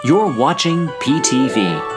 You're watching PTV.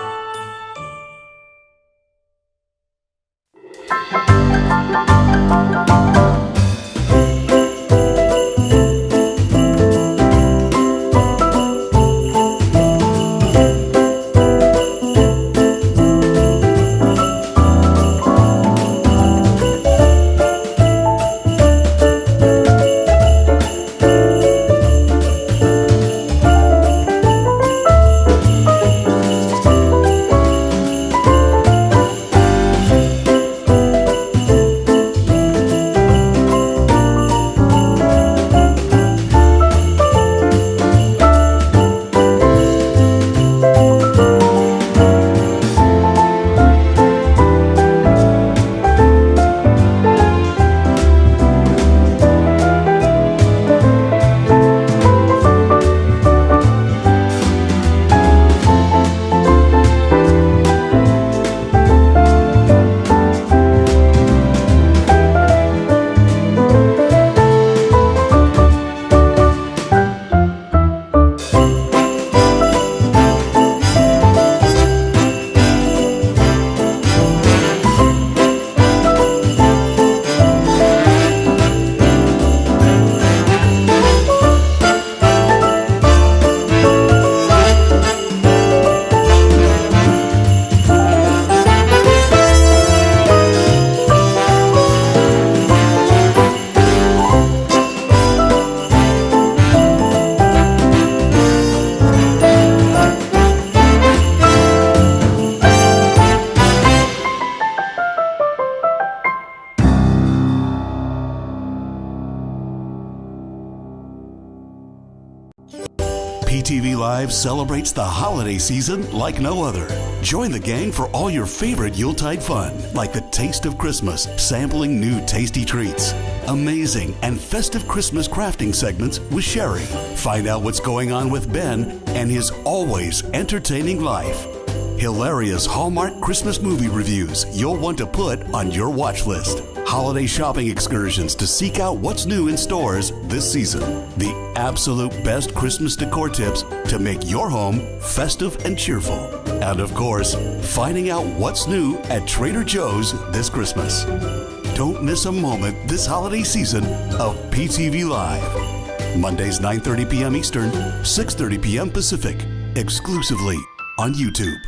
PTV Live celebrates the holiday season like no other. Join the gang for all your favorite Yuletide fun, like the Taste of Christmas, sampling new tasty treats, amazing and festive Christmas crafting segments with Sherry. Find out what's going on with Ben and his always entertaining life. Hilarious Hallmark Christmas movie reviews you'll want to put on your watch list. Holiday shopping excursions to seek out what's new in stores this season. The absolute best Christmas decor tips to make your home festive and cheerful. And of course, finding out what's new at Trader Joe's this Christmas. Don't miss a moment this holiday season of PTV Live. Mondays 9:30 p.m. Eastern, 6:30 p.m. Pacific, exclusively on YouTube.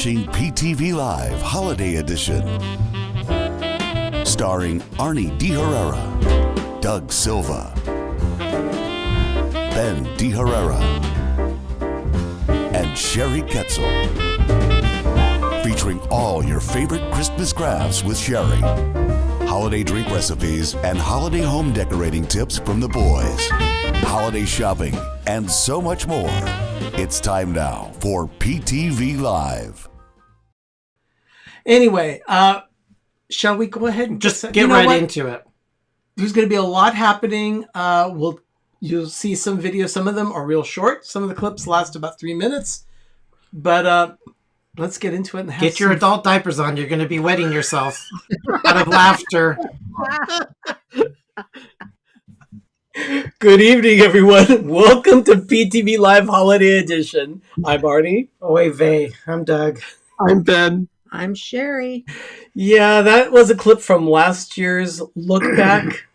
watching PTV Live Holiday Edition. Starring Arnie De Herrera, Doug Silva, Ben De Herrera, and Sherry Ketzel. Featuring all your favorite Christmas crafts with Sherry, holiday drink recipes, and holiday home decorating tips from the boys, holiday shopping, and so much more. It's time now for PTV Live. Anyway, shall we go ahead and just get right into it? There's going to be a lot happening. You'll see some videos. Some of them are real short. Some of the clips last about 3 minutes. But let's get into it. And get your adult diapers on. You're going to be wetting yourself out of laughter. Good evening, everyone. Welcome to PTV Live Holiday Edition. I'm Arnie. Oy vey. I'm Doug. I'm Ben. I'm Sherry. Yeah, that was a clip from last year's look back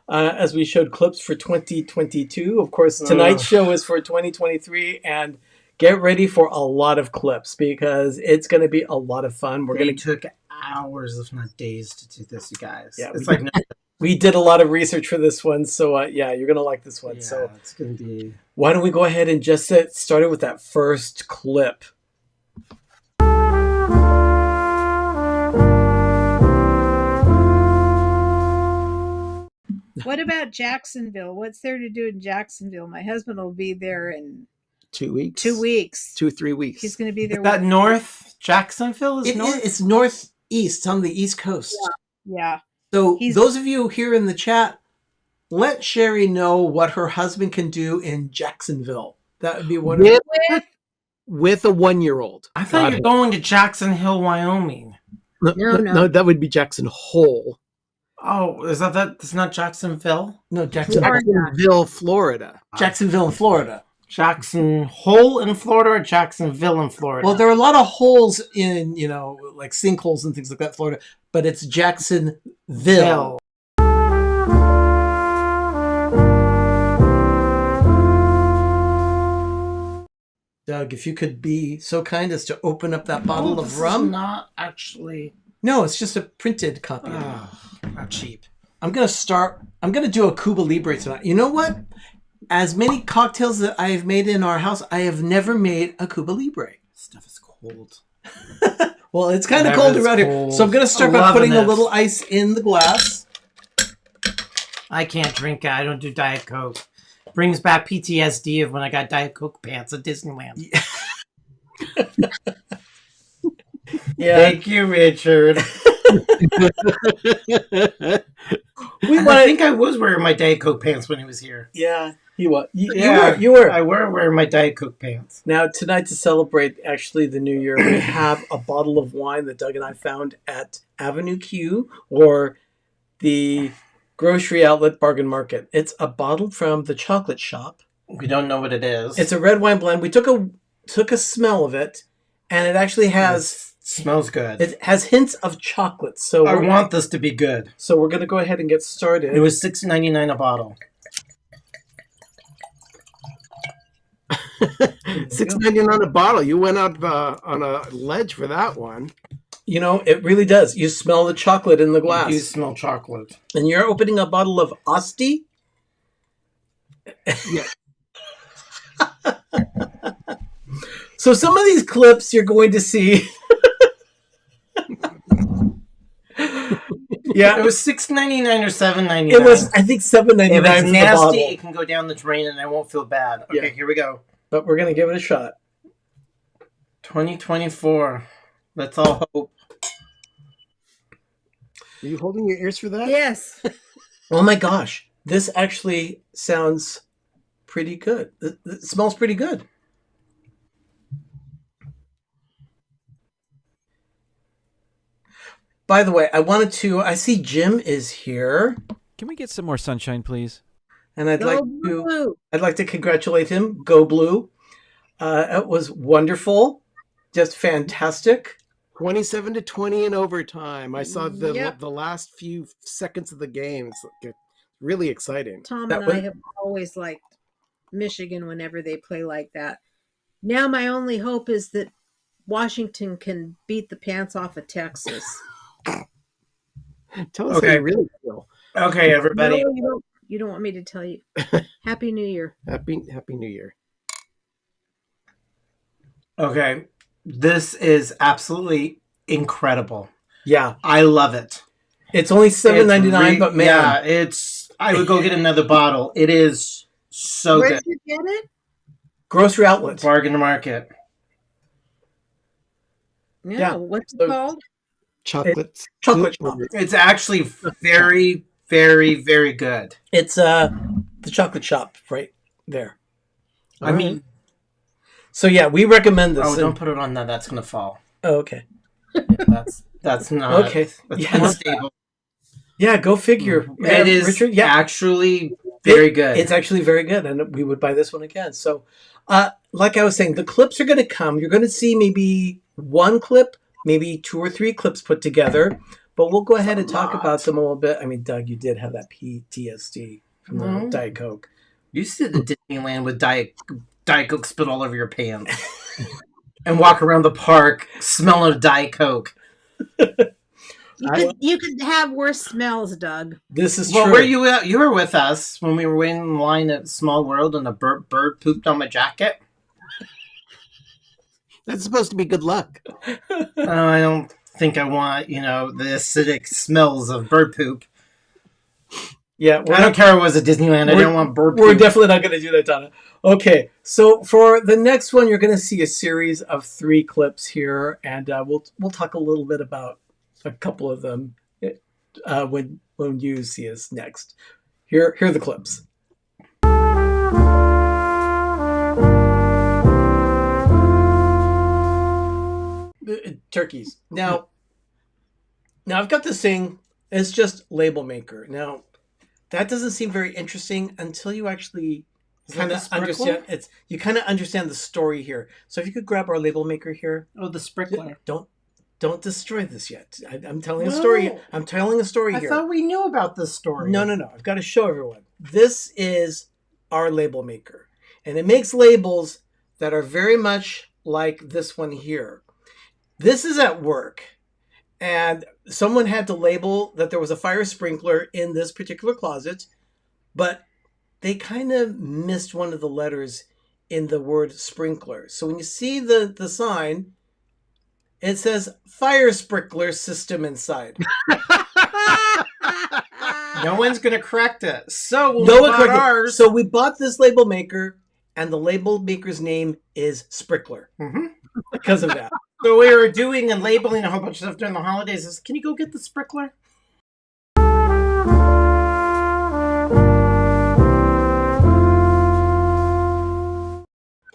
as we showed clips for 2022. Of course, tonight's show is for 2023, and get ready for a lot of clips because it's going to be a lot of fun. It took hours, if not days, to do this, you guys. Yeah, it's like we did a lot of research for this one, so yeah, you're going to like this one. Yeah, so it's going to be. Why don't we go ahead and just get started with that first clip? What about Jacksonville? What's there to do in Jacksonville? My husband will be there in 2 weeks. 2 weeks. 2-3 weeks. He's going to be there. Is that north? Jacksonville is north? It's northeast on the East Coast. Yeah. So those of you here in the chat, let Sherry know what her husband can do in Jacksonville. That would be wonderful. With a 1-year-old. I thought you were going to Jackson Hill, Wyoming. No, that would be Jackson Hole. Oh, is that? It's not Jacksonville? No, Jacksonville, Florida. Jacksonville in Florida. Jackson Hole in Florida or Jacksonville in Florida? Well, there are a lot of holes in, like sinkholes and things like that, Florida, but it's Jacksonville. Doug, if you could be so kind as to open up that bottle of rum. Is not actually. No, it's just a printed copy. Not cheap. I'm going to do a Cuba Libre tonight. You know what? As many cocktails that I have made in our house, I have never made a Cuba Libre. Stuff is cold. Well, it's kind of cold around here. So I'm going to start by putting a little ice in the glass. I can't drink it. I don't do Diet Coke. Brings back PTSD of when I got Diet Coke pants at Disneyland. Yeah. Thank you, Richard. I think I was wearing my Diet Coke pants when he was here. Yeah, he was. You were. I were wearing my Diet Coke pants. Now, tonight, to celebrate actually the new year, we have a bottle of wine that Doug and I found at Avenue Q, or the grocery outlet bargain market. It's a bottle from the chocolate shop. We don't know what it is. It's a red wine blend. We took a smell of it, and it actually has... Smells good. It has hints of chocolate. So I want this to be good. So we're going to go ahead and get started. It was $6.99 a bottle. $6.99 a bottle. You went out on a ledge for that one. It really does. You smell the chocolate in the glass. You smell chocolate. And you're opening a bottle of Asti? Yeah. So some of these clips you're going to see... Yeah, it was $6.99 or $7.99. It was, I think, $7.99. If it's nasty, bottle. it can go down the drain, and I won't feel bad. Okay, Here we go. But we're gonna give it a shot. 2024. Let's all hope. Are you holding your ears for that? Yes. Oh my gosh, this actually sounds pretty good. It smells pretty good. By the way, I see Jim is here. Can we get some more sunshine, please? And I'd Go Blue. like to congratulate him. Go Blue. It was wonderful. Just fantastic. 27-20 in overtime. I saw the last few seconds of the game. It's really exciting. Tom and I have always liked Michigan whenever they play like that. Now my only hope is that Washington can beat the pants off of Texas. Tell us how Okay. you really feel. Okay, everybody. No, you don't want me to tell you. Happy New Year. Happy New Year. Okay. This is absolutely incredible. Yeah, I love it. it's only $7.99, but man, Yeah, it's. I would go get another bottle. It is so Where good. did you get it? grocery outlet. Bargain market. No, Yeah. what's it So- called? Chocolate Chocolate soup. shop. It's actually very, very, very good. It's the chocolate shop right there. I mean, So yeah, we recommend this. oh, and- don't put it on that. That's gonna fall. oh, okay. That's not Okay. That's Yeah. unstable. Yeah, go figure. Yeah, It is Richard. Yeah, actually very good. It's actually very good, and we would buy this one again. So, like I was saying, the clips are going to come. You're going to see maybe one clip, maybe 2 or 3 clips put together, but we'll go ahead and talk about them a little bit. I mean, Doug, you did have that PTSD from the Diet Coke. You sit at Disneyland with Diet Coke spit all over your pants and walk around the park smelling a Diet Coke. You could have worse smells, Doug. This is Well, true. were you? You were with us when we were waiting in line at Small World, and a bird pooped on my jacket. That's supposed to be good luck. I don't think I want the acidic smells of bird poop. Yeah, I don't care if it was at Disneyland. I don't want bird poop. We're definitely not going to do that, Donna. Okay, so for the next one, you're going to see a series of 3 clips here, and we'll talk a little bit about a couple of them when you see us next. Here are the clips. Turkeys. Now I've got this thing. It's just label maker. Now, that doesn't seem very interesting until you actually kind of understand. You kind of understand the story here. So if you could grab our label maker here. Oh, the sprinkler. Don't destroy this yet. I'm telling a story. I'm telling a story I here. thought we knew about this story. No. I've got to show everyone. This is our label maker, and it makes labels that are very much like this one here. This is at work, and someone had to label that there was a fire sprinkler in this particular closet, but they kind of missed one of the letters in the word sprinkler. So when you see the sign, it says fire sprinkler system inside. No one's gonna correct it. So when No we one bought corrected. ours. So we bought this label maker, and the label maker's name is Sprinkler because of that. So we were doing and labeling a whole bunch of stuff during the holidays. Is, can you go get the sprinkler?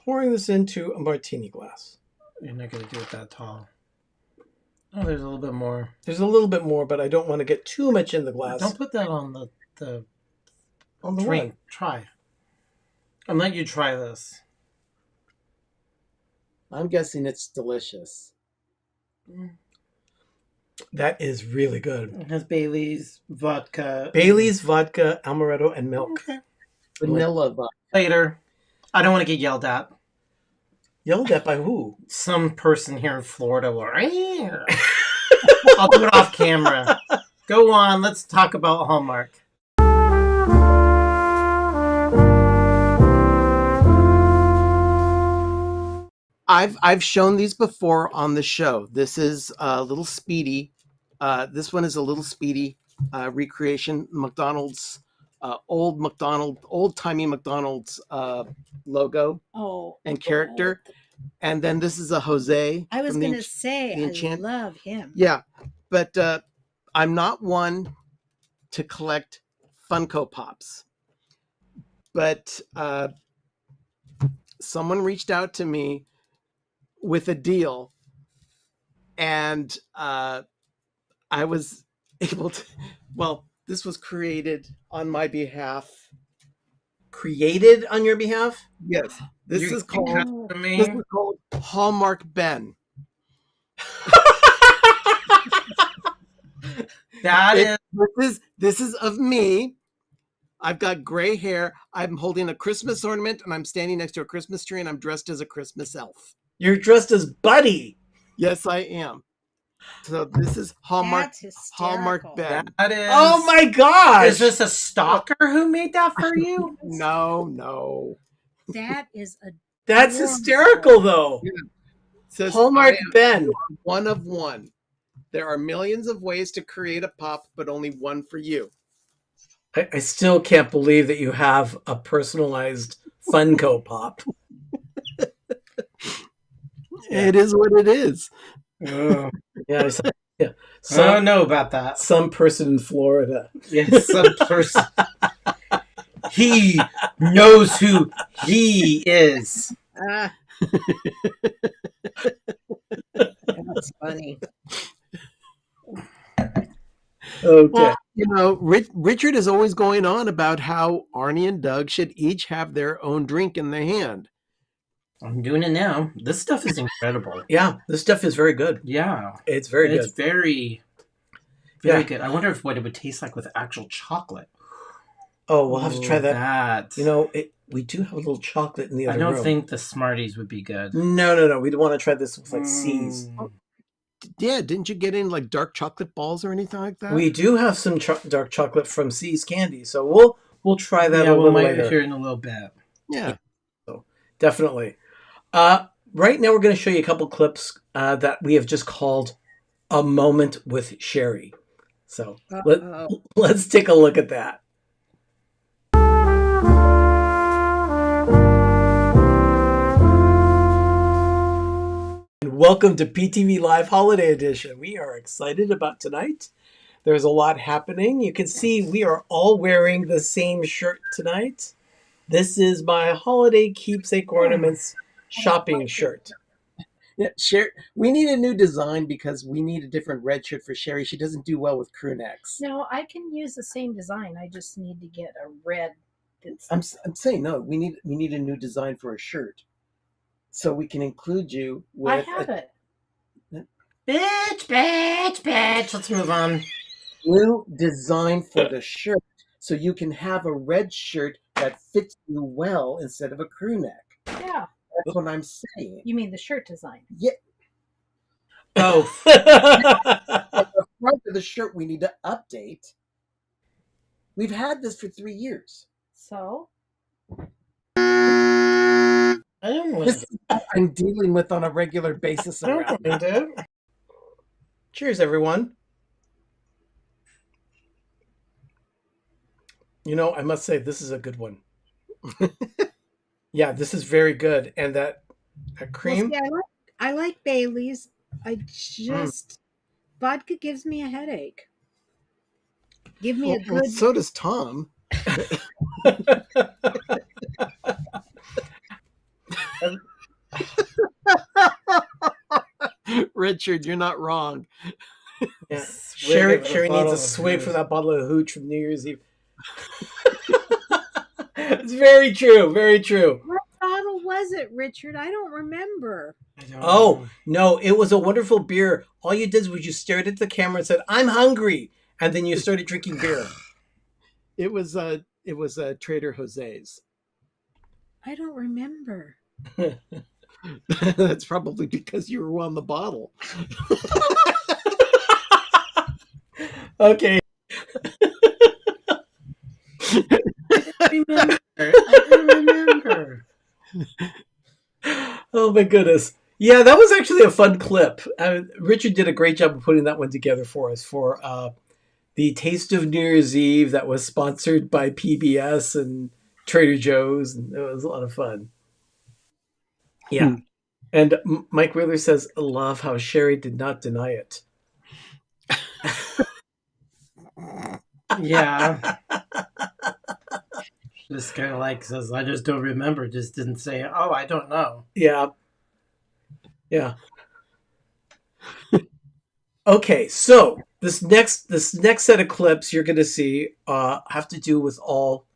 Pouring this into a martini glass. You're not gonna do it that tall. Oh, there's a little bit more. There's a little bit more, but I don't want to get too much in the glass. Don't put that on the on the drink. wine. Try. I'm letting you try this. I'm guessing it's delicious. That is really good. It has Bailey's, vodka. Bailey's, vodka, amaretto, and milk. Okay. Vanilla vibe. Later. I don't want to get yelled at. Yelled at by who? Some person here in Florida will. I'll do it off camera. Go on. Let's talk about Hallmark. I've shown these before on the show. This is a little Speedy. This one is a little Speedy recreation. McDonald's old timey McDonald's logo and character. And then this is a Jose. I was from the going to say, the I Enchant- love him. Yeah, but I'm not one to collect Funko Pops. But someone reached out to me with a deal, and I was able to. Well, this was created on my behalf. Created on your behalf? Yes, this is called. To me. This is called Hallmark Ben. This is of me. I've got gray hair. I'm holding a Christmas ornament, and I'm standing next to a Christmas tree, and I'm dressed as a Christmas elf. You're dressed as Buddy. Yes, I am. So this is Hallmark. That's Hallmark hysterical. Ben. That is. Oh my gosh! Is this a stalker who made that for you? No. That is a That's hysterical, though. Yeah. It says Hallmark I am Ben. one of one. There are millions of ways to create a pop, but only one for you. I still can't believe that you have a personalized Funko Pop. It is what it is. Oh, Yeah, yeah. I Some, don't know about that. some person in Florida. Yes, some person. He knows who he is. Ah. That's funny. Okay. Well, Richard is always going on about how Arnie and Doug should each have their own drink in their hand. I'm doing it now. This stuff is incredible. Yeah, this stuff is very good. Yeah. It's very good. It's very good. I wonder what it would taste like with actual chocolate. Oh, we'll have to try that. That. We do have a little chocolate in the I other don't room. think the Smarties would be good. No. We'd want to try this with like C's. Yeah, didn't you get in like dark chocolate balls or anything like that? We do have some dark chocolate from C's Candy, so we'll try that a we little might later. hear in a little bit. Yeah. So definitely. Right now we're going to show you a couple clips that we have just called "A Moment with Sherry." So let's take a look at that. And welcome to PTV Live Holiday Edition. We are excited about tonight. There's a lot happening. You can see we are all wearing the same shirt tonight. This is my holiday keepsake ornaments shopping shirt. Yeah, Sherry, we need a new design because we need a different red shirt for Sherry. She doesn't do well with crew necks. No, I can use the same design. I just need to get a red. I'm saying no. We need a new design for a shirt, so we can include you with. I have it. Bitch. Let's move on. New design for the shirt, so you can have a red shirt that fits you well instead of a crew neck. Yeah. That's what I'm saying. You mean the shirt design? Yeah. Both. The front of the shirt we need to update. We've had this for 3 years. So? I don't want This is what I'm dealing with on a regular basis around. it. Cheers, everyone. I must say, this is a good one. Yeah, this is very good. And that cream. Well, see, I like Bailey's. I just vodka gives me a headache. Give me a Well, good. so does Tom. Richard, you're not wrong. Yeah. Sherry needs a swig for that bottle of hooch from New Year's Eve. It's very true. Very true. What bottle was it, Richard? I don't remember. Oh, no, it was a wonderful beer. All you did was you stared at the camera and said, "I'm hungry." And then you started drinking beer. It was Trader Jose's. I don't remember. That's probably because you were on the bottle. Okay. I remember. Oh my goodness. Yeah, that was actually a fun clip. Richard did a great job of putting that one together for us for the Taste of New Year's Eve that was sponsored by PBS and Trader Joe's. And it was a lot of fun. Yeah. And Mike Wheeler says, "I love how Sherry did not deny it." Yeah. Just kind of like says, "I just don't remember." Just didn't say, "Oh, I don't know." Yeah. Yeah. Okay, so this next set of clips you're going to see have to do with all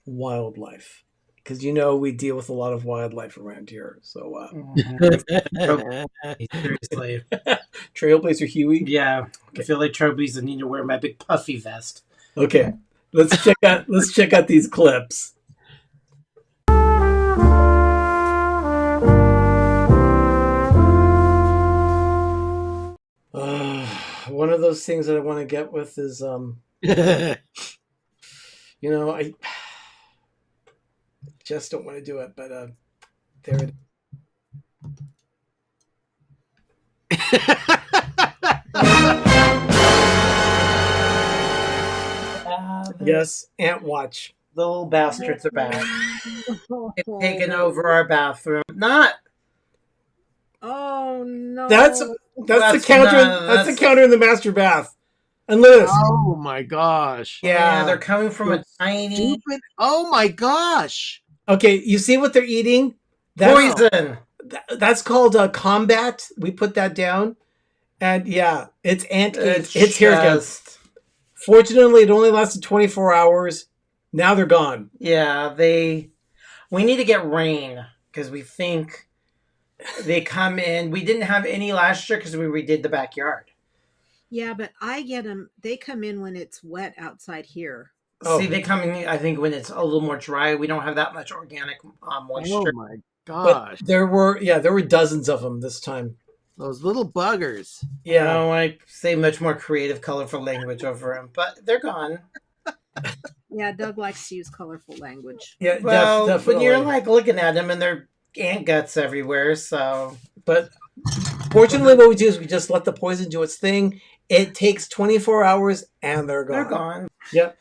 wildlife, because we deal with a lot of wildlife around here. So Seriously. Trailblazer Huey. Yeah. I feel like Trophies and need to wear my big puffy vest. Okay, let's check out these clips. One of those things that I want to get with is, I just don't want to do it, but there it is. Yes, Ant Watch. The little bastards are back. They've taken over our bathroom. Not. Oh no. That's the counter. That's the that's- counter in the master bath. And look at this. Oh my gosh. Yeah, they're coming from a tiny Stupid. Oh my gosh. Okay, you see what they're eating? poison. That's called combat. We put that down, and yeah, it's ant. It's here again. Fortunately, it only lasted 24 hours. Now they're gone. Yeah, we need to get rain because we think they come in. We didn't have any last year because we redid the backyard. Yeah, but I get them. They come in when it's wet outside here. Oh. See, they come in, I think, when it's a little more dry. We don't have that much organic moisture. Oh my But gosh. there were dozens of them this time. Those little buggers. Yeah. No, I say much more creative, colorful language over them, but they're gone. Yeah, Doug likes to use colorful language. Yeah, Well, definitely. when you're like looking at them and they're ant guts everywhere, so. But fortunately, what we do is we just let the poison do its thing. It takes 24 hours and they're gone. They're gone. Yep.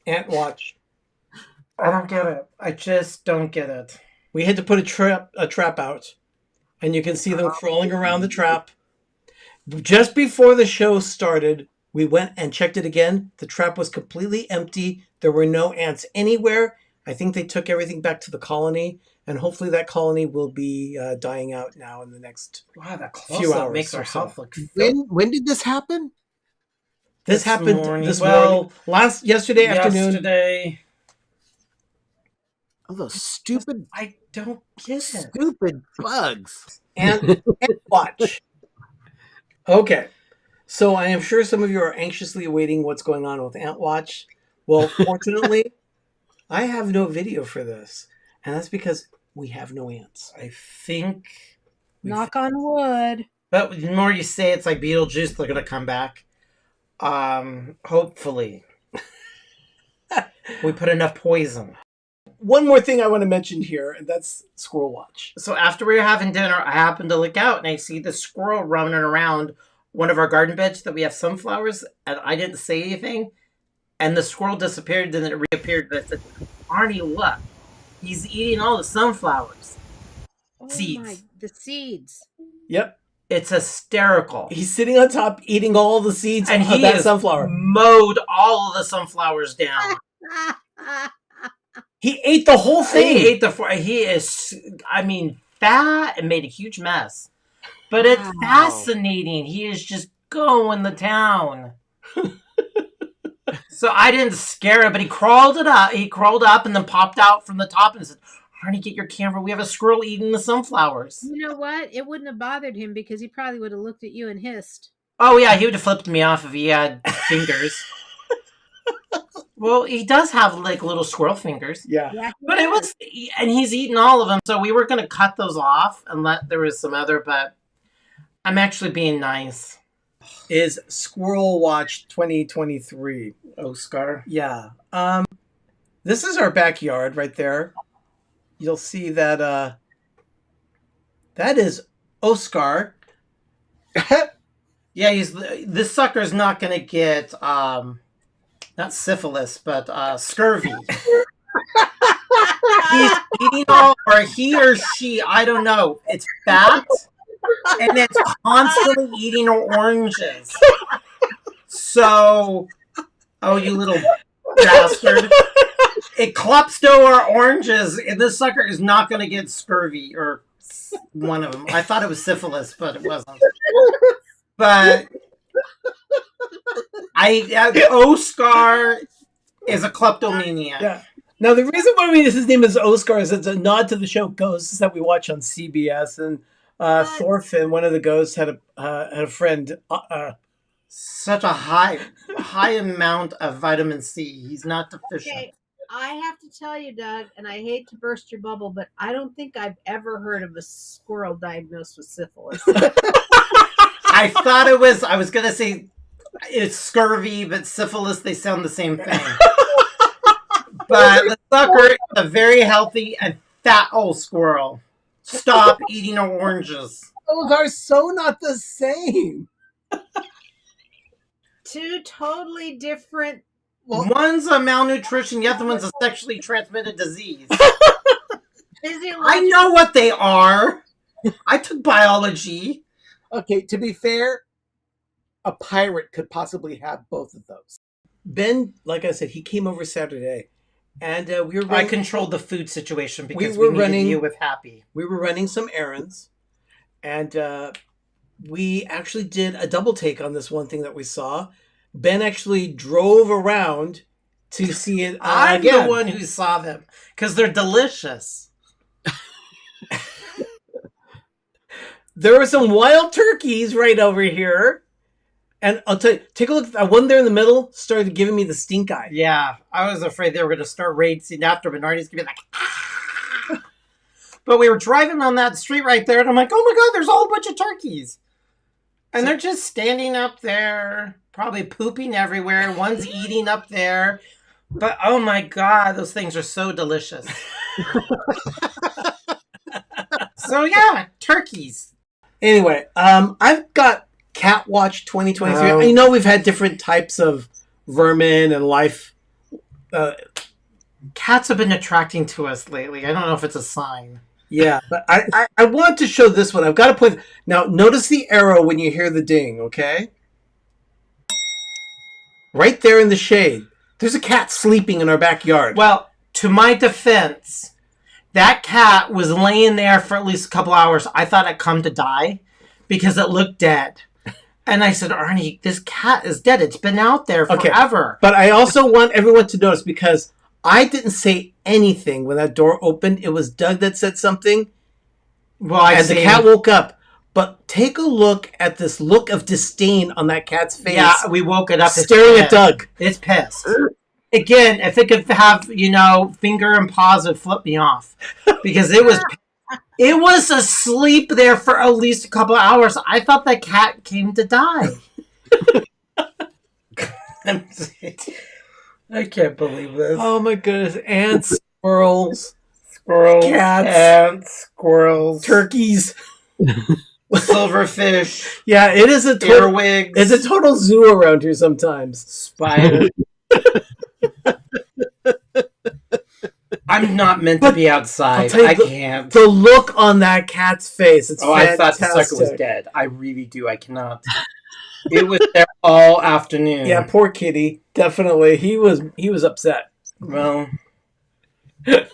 Ant Watch. I don't get it. I just don't get it. We had to put a trap out, and you can see them crawling around the trap. Just before the show started, we went and checked it again. The trap was completely empty. There were no ants anywhere. I think they took everything back to the colony, and hopefully that colony will be dying out now in the next Wow, that few hours. makes our or so. health look. When did this happen? This happened morning. this Well, morning. Yesterday afternoon. Yesterday. Oh, those stupid, I don't get it. stupid bugs. Ant Watch. Okay. So I am sure some of you are anxiously awaiting what's going on with Ant Watch. Well, fortunately, I have no video for this. And that's because we have no ants. I think. Knock on wood. But the more you say it's like Beetlejuice, they're gonna come back. Hopefully. We put enough poison. One more thing I want to mention here, and that's Squirrel Watch. So after we were having dinner, I happened to look out and I see the squirrel running around one of our garden beds that we have sunflowers, and I didn't say anything. And the squirrel disappeared, and then it reappeared. And I said, Arnie, look. He's eating all the sunflowers. Seeds. The seeds. Yep. It's hysterical. He's sitting on top eating all the seeds And of he that has sunflower. mowed all of the sunflowers down. He ate the whole thing. He is, fat and made a huge mess. But it's fascinating. He is just going to town. So I didn't scare him, but he crawled up. He crawled up and then popped out from the top and said, Arnie, get your camera. We have a squirrel eating the sunflowers. You know what? It wouldn't have bothered him because he probably would have looked at you and hissed. Oh, yeah, he would have flipped me off if he had fingers. Well, he does have, like, little squirrel fingers. Yeah. But it was, and he's eaten all of them, so we were going to cut those off and there was some other, but I'm actually being nice. Is Squirrel Watch 2023. Oscar. Yeah. This is our backyard right there. You'll see that that is Oscar. Yeah, this sucker's not going to get, not syphilis, but scurvy. He's eating all, or he or she, I don't know. It's fat, and it's constantly eating oranges. So, oh, you little bastard. It clupsto our oranges, and this sucker is not going to get scurvy, or one of them. I thought it was syphilis, but it wasn't. But Oscar is a kleptomaniac. Yeah. Now the reason why his name is Oscar is it's a nod to the show Ghosts that we watch on CBS, and Thorfinn, one of the ghosts, had a friend. Such a high amount of vitamin C. He's not deficient. Okay, I have to tell you, Doug, and I hate to burst your bubble, but I don't think I've ever heard of a squirrel diagnosed with syphilis. I thought it was. I was gonna say it's scurvy, but syphilis. They sound the same thing. But the sucker is a very healthy and fat old squirrel. Stop eating oranges. Those are so not the same. Two totally different. One's a malnutrition, the other one's a sexually transmitted disease. I know what they are. I took biology. Okay, to be fair, a pirate could possibly have both of those. Ben, like I said, he came over Saturday, and we were. I controlled the food situation because we were needed running you with Happy. We were running some errands, and we actually did a double take on this one thing that we saw. Ben actually drove around to see it. I'm again. the one who saw them because they're delicious. There were some wild turkeys right over here. And I'll tell you, take a look. That one there in the middle started giving me the stink eye. Yeah, I was afraid they were going to start racing after, but Arnie's going to be like, ah! But we were driving on that street right there, and I'm like, oh my God, there's a whole bunch of turkeys. And they're just standing up there, probably pooping everywhere. One's eating up there. But oh my God, those things are so delicious. So yeah, turkeys. Anyway, I've got Cat Watch 2023. I know we've had different types of vermin and life. Cats have been attracting to us lately. I don't know if it's a sign. Yeah, but I want to show this one. I've got to point. Now, notice the arrow when you hear the ding, okay? Right there in the shade. There's a cat sleeping in our backyard. Well, to my defense, that cat was laying there for at least a couple hours. I thought it come to die because it looked dead. And I said, Arnie, this cat is dead. It's been out there forever. Okay. But I also want everyone to notice because I didn't say anything when that door opened. It was Doug that said something. Well, the cat woke up. But take a look at this look of disdain on that cat's face. Yeah, we woke it up. Staring at Doug. It's pissed. Again, if it could have, finger and paws, it would flip me off. Because it was asleep there for at least a couple of hours. I thought that cat came to die. I can't believe this. Oh my goodness. Ants, squirrels, cats, ants, squirrels, turkeys, silverfish. Yeah, it is earwigs. It's a total zoo around here sometimes. Spiders. I'm not meant to be outside. I can't. The look on that cat's face. It's fantastic. I thought the sucker was dead. I really do. I cannot. It was there all afternoon. Yeah, poor kitty. Definitely. He was upset. Well. Have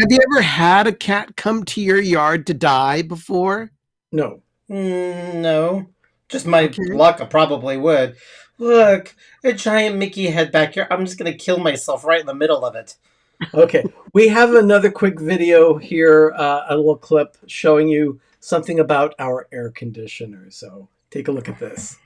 you ever had a cat come to your yard to die before? No. No. Just my luck, I probably would. Look, a giant Mickey head back here. I'm just going to kill myself right in the middle of it. Okay. We have another quick video here, a little clip showing you something about our air conditioner. So take a look at this.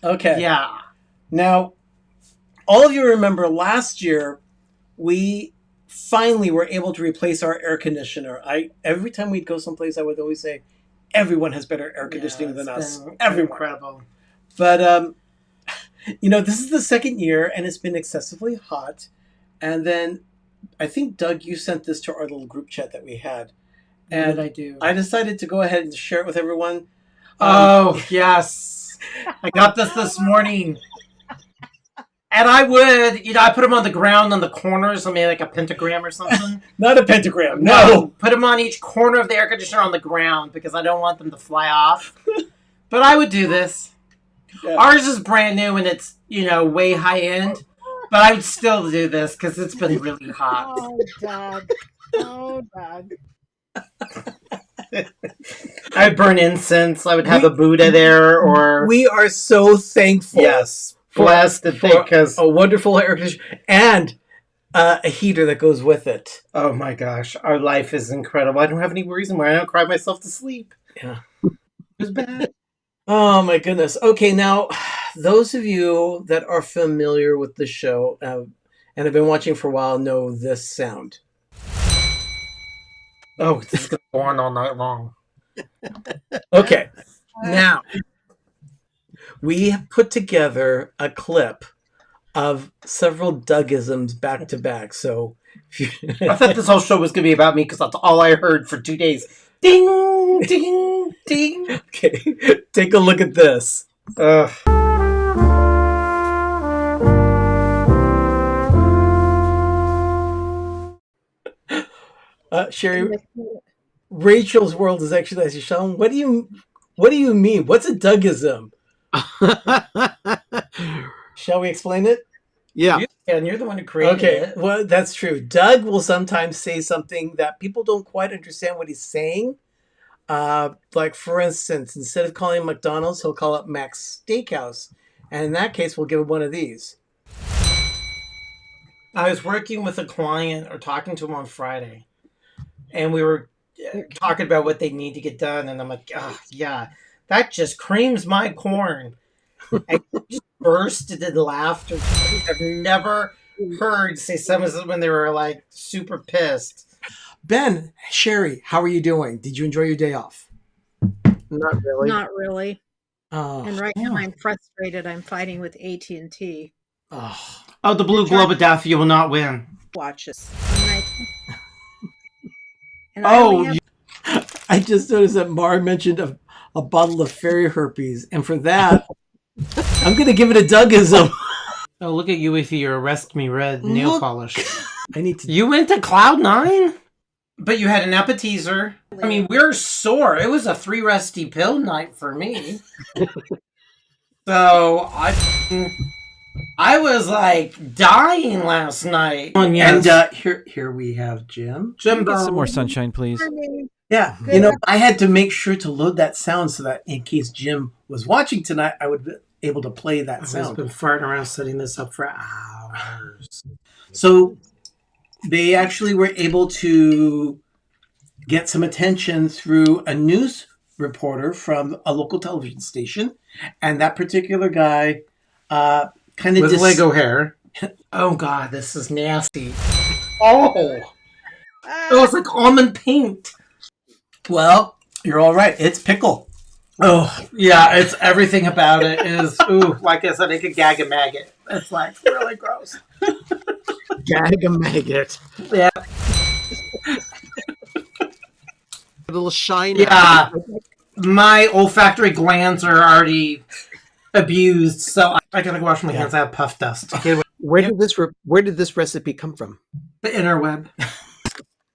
Okay. Yeah. Now, all of you remember last year, we finally were able to replace our air conditioner. Every time we'd go someplace, I would always say, everyone has better air conditioning than us. Everyone. Incredible. But, this is the second year, and it's been excessively hot. And then I think, Doug, you sent this to our little group chat that we had. And I do. I decided to go ahead and share it with everyone. Oh, yes. I got this morning. And I would, I put them on the ground on the corners. I made like a pentagram or something. Not a pentagram, no. Put them on each corner of the air conditioner on the ground because I don't want them to fly off. But I would do this. Yeah. Ours is brand new and it's, way high end. But I would still do this because it's been really hot. Oh, Doug. Oh, Doug. I'd burn incense. I would have a Buddha there or... We are so thankful. Yes. Blessed to think because a wonderful air conditioner and a heater that goes with it. Oh my gosh, our life is incredible. I don't have any worries anymore. I don't cry myself to sleep. Yeah, it was bad. Oh my goodness. Okay, now those of you that are familiar with the show, and have been watching for a while know this sound. Oh, this is going to go on all night long. Okay, now we have put together a clip of several Dougisms back to back. So, I thought this whole show was going to be about me because that's all I heard for 2 days. Ding, ding, ding. okay, take a look at this. Sherry, Rachel's world is actually as shown. What do you mean? What's a Dougism? Shall we explain it? Yeah. And you're the one who created it. Well, that's true. Doug will sometimes say something that people don't quite understand what he's saying. Like, for instance, instead of calling it McDonald's, he'll call it Mac's Steakhouse. And in that case, we'll give him one of these. I was working with a client or talking to him on Friday, and we were talking about what they need to get done. And I'm like, oh, yeah, that just creams my corn. I just bursted in laughter. I've never heard say something when they were like super pissed. Ben, Sherry, how are you doing? Did you enjoy your day off? Not really. Not really. Oh, And right now I'm frustrated. I'm fighting with AT&T. Oh, the Blue Globe of Death, you will not win. Watch this. And I only have- I just noticed that Mar mentioned a bottle of fairy herpes, and for that, I'm going to give it a Dougism. Oh, look at you with your Arrest Me Red nail polish. I need to. You went to Cloud9? But you had an appetizer. I mean, we're sore. It was a 3 rusty pill night for me. So I was like dying last night. And here we have Jim. Can we get some more sunshine, please? Yeah, you know, I had to make sure to load that sound so that in case Jim was watching tonight, I would be able to play that I've sound. been farting around setting this up for hours. So they actually were able to get some attention through a news reporter from a local television station, and that particular guy kind of with Lego hair. Oh God, this is nasty. Oh, it was like almond paint. Well, you're all right. It's pickle. Oh yeah, it's everything about it is. Ooh, like I said, I could gag a maggot. It's like really gross. Gag a maggot. Yeah. A little shine. Yeah. My olfactory glands are already abused, so I gotta wash my hands. I have puff dust. Where did this recipe come from? The interweb.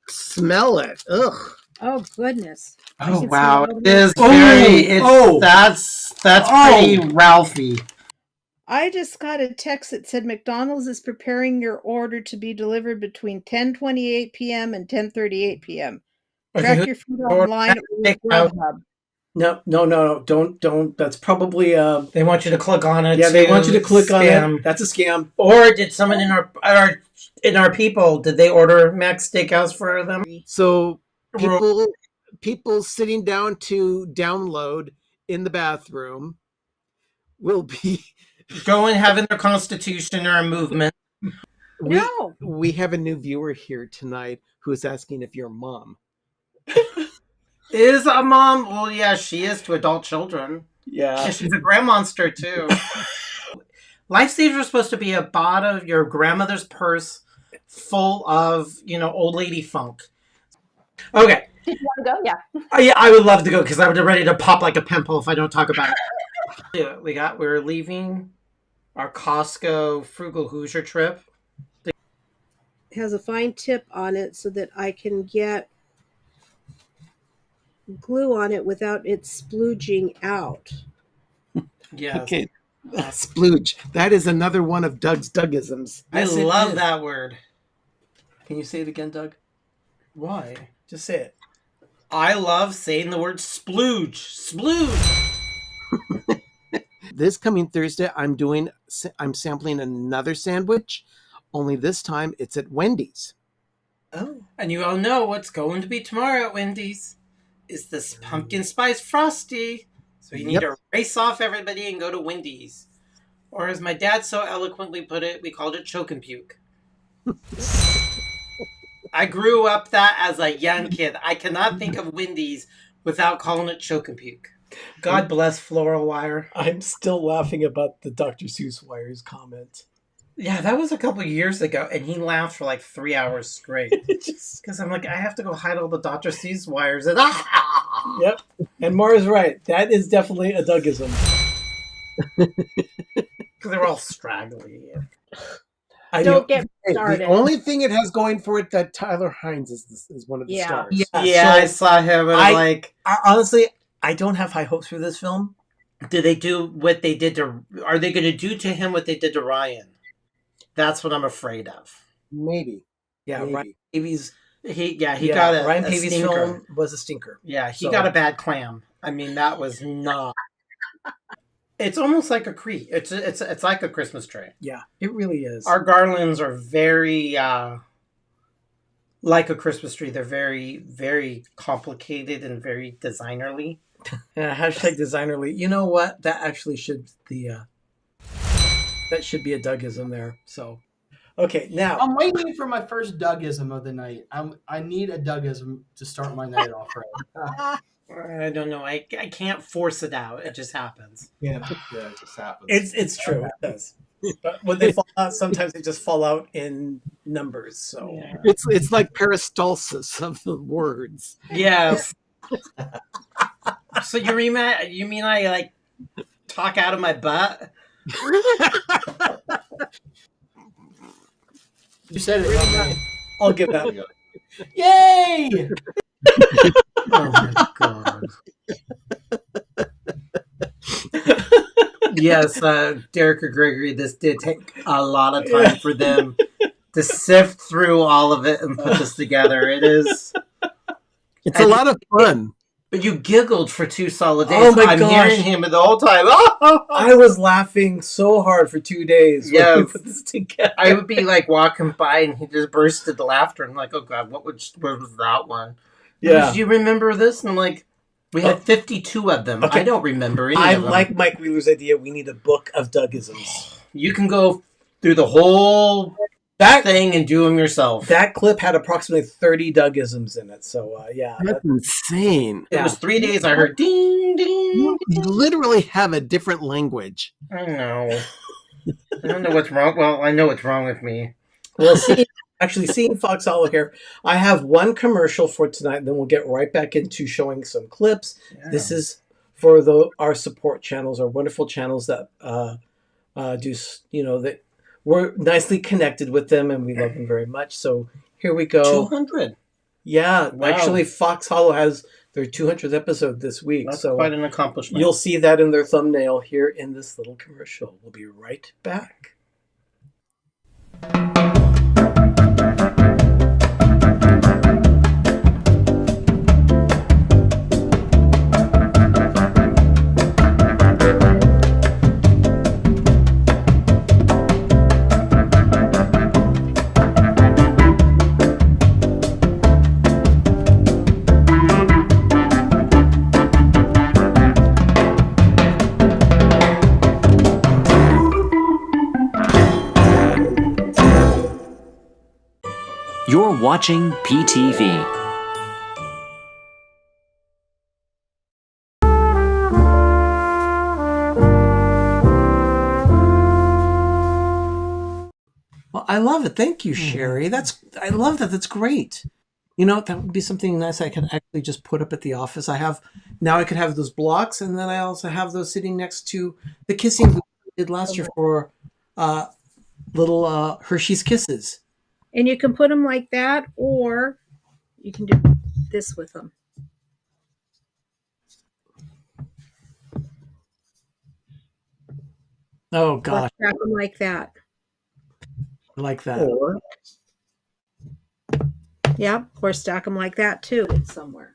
Smell it. Ugh. Oh goodness. Oh can wow, smell it is it. very. That's pretty Ralphie. I just got a text that said McDonald's is preparing your order to be delivered between 10:28 p.m. and 10:38 p.m. Track your food online or Grubhub. No. Don't. That's probably They want you to click on it. yeah. They want you to click on spam. it. That's a scam. Or did someone in our people? Did they order Mac's Steakhouse for them? So people sitting down to download in the bathroom will be Go and having their constitution or a movement. We have a new viewer here tonight who is asking if you're mom. Is a mom? Well, yeah, she is to adult children. Yeah. And she's a grandmonster too. Lifesavers are supposed to be a bot of your grandmother's purse full of, old lady funk. Okay. Did you want to go? Yeah. Yeah, I would love to go because I would be ready to pop like a pimple if I don't talk about it. Yeah, we're leaving our Costco Frugal Hoosier trip. It has a fine tip on it so that I can get glue on it without it splooging out. Yeah. Okay. Splooge. That is another one of Doug's Dougisms. I Yes, it love is. that word. Can you say it again, Doug? Why? Just say it. I love saying the word splooge. Splooge. This coming Thursday, I'm sampling another sandwich, only this time it's at Wendy's. Oh. And you all know what's going to be tomorrow at Wendy's is this pumpkin spice frosty. So you need to race off everybody and go to Wendy's. Or as my dad so eloquently put it, we called it choke and puke. I grew up that as a young kid. I cannot think of Wendy's without calling it choke and puke. God bless Floral Wire. I'm still laughing about the Dr. Seuss Wires comment. Yeah, that was a couple years ago, and he laughed for like 3 hours straight. Because I'm like, I have to go hide all the Dr. Seuss wires. And Yep. And Mara's right. That is definitely a Dougism. Because they were all straggly. I Don't know. get me Hey, started. the only thing it has going for it that Tyler Hines is one of the Yeah. stars. Yeah, so I saw him, and honestly, I don't have high hopes for this film. did they do what they did to... Are they going to do to him what they did to Ryan? That's what I'm afraid of. Maybe. Yeah, Maybe. Ryan Pavy's He got Ryan a Pavy's stinker. film was a stinker. Yeah, he So- got a bad clam. I mean, that was not... It's almost like a tree. It's like a Christmas tree. Yeah, it really is. Our garlands are very like a Christmas tree. They're very, very complicated and very designerly. Yeah, hashtag designerly. You know what? That actually should be that should be a Dougism there. So, okay, now I'm waiting for my first Dougism of the night. I need a Dougism to start my night off right. I don't know. I can't force it out. It just happens. Yeah, it just happens. it's true. It does. But when they fall out, sometimes they just fall out in numbers. So It's like peristalsis of the words. Yes. So you mean I like talk out of my butt? You said it. Not me. I'll give that. Yay! Oh my god. Yes, Derek or Gregory, this did take a lot of time for them to sift through all of it and put this together. It is. It's a lot of fun. But you giggled for 2 solid days. Oh my I'm gosh. hearing him the whole time. I was laughing so hard for 2 days when we Yes. put this together. I would be like walking by and he just burst into laughter. I'm like, oh god, what was that one? Yeah. Do you remember this? And I'm like, we had 52 of them. Okay. I don't remember any I of them. like Mike Wheeler's idea. We need a book of Dougisms. You can go through the whole thing and do them yourself. That clip had approximately 30 Dougisms in it. So, yeah. That's insane. It was 3 days I heard ding, ding. You literally have a different language. I know. I don't know what's wrong. Well, I know what's wrong with me. Well, seeing Fox Hollow here, I have one commercial for tonight, and then we'll get right back into showing some clips. Yeah. This is for our support channels, our wonderful channels that do, that we're nicely connected with them, and we love them very much. So here we go. 200. Yeah, Wow. actually, Fox Hollow has their 200th episode this week. That's so quite an accomplishment. you'll see that in their thumbnail here in this little commercial. We'll be right back. You're watching PTV. Well, I love it. Thank you, Sherry. I love that. That's great. That would be something nice I could actually just put up at the office. I could have those blocks, and then I also have those sitting next to the kissing we did last year for little Hershey's Kisses. And you can put them like that, or you can do this with them. Oh Or gosh, stack them like that. I like that. Or Yep, or stack them like that too. It's somewhere.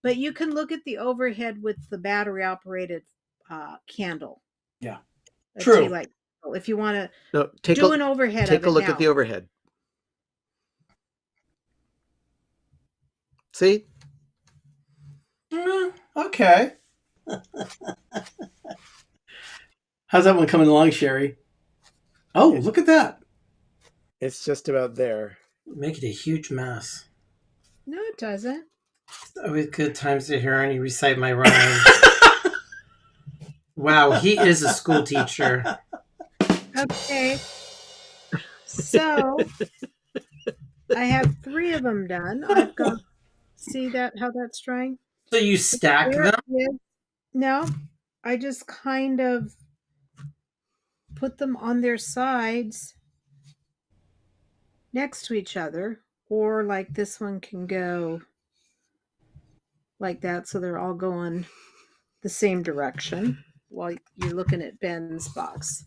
But you can look at the overhead with the battery operated candle. Yeah. A True. tea light candle, if you want to no, do an overhead take of a it look now. at the overhead. See? Okay. How's that one coming along, Sherry? Oh, look at that. It's just about there. Make it a huge mess. No, it doesn't. It's always good times to hear Arnie recite my rhyme. Wow, he is a school teacher. Okay. So I have 3 of them done. I've got, see that how that's drying? So you stack them? No, I just kind of put them on their sides next to each other, or like this one can go like that, so they're all going the same direction while you're looking at Ben's box.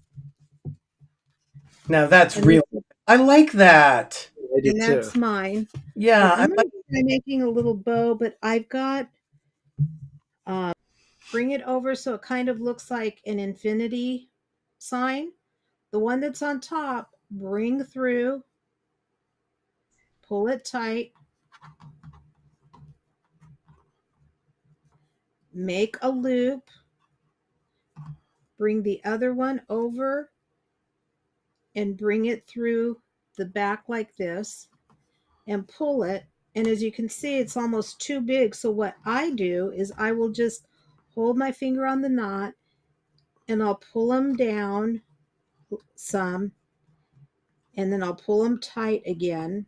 Now that's real. I like that. I do And too. that's mine. Yeah, I'm making a little bow, but I've got bring it over so it kind of looks like an infinity sign. The one that's on top, bring through, pull it tight, make a loop, bring the other one over and bring it through the back like this and pull it. And as you can see, it's almost too big. So what I do is I will just hold my finger on the knot and I'll pull them down some, and then I'll pull them tight again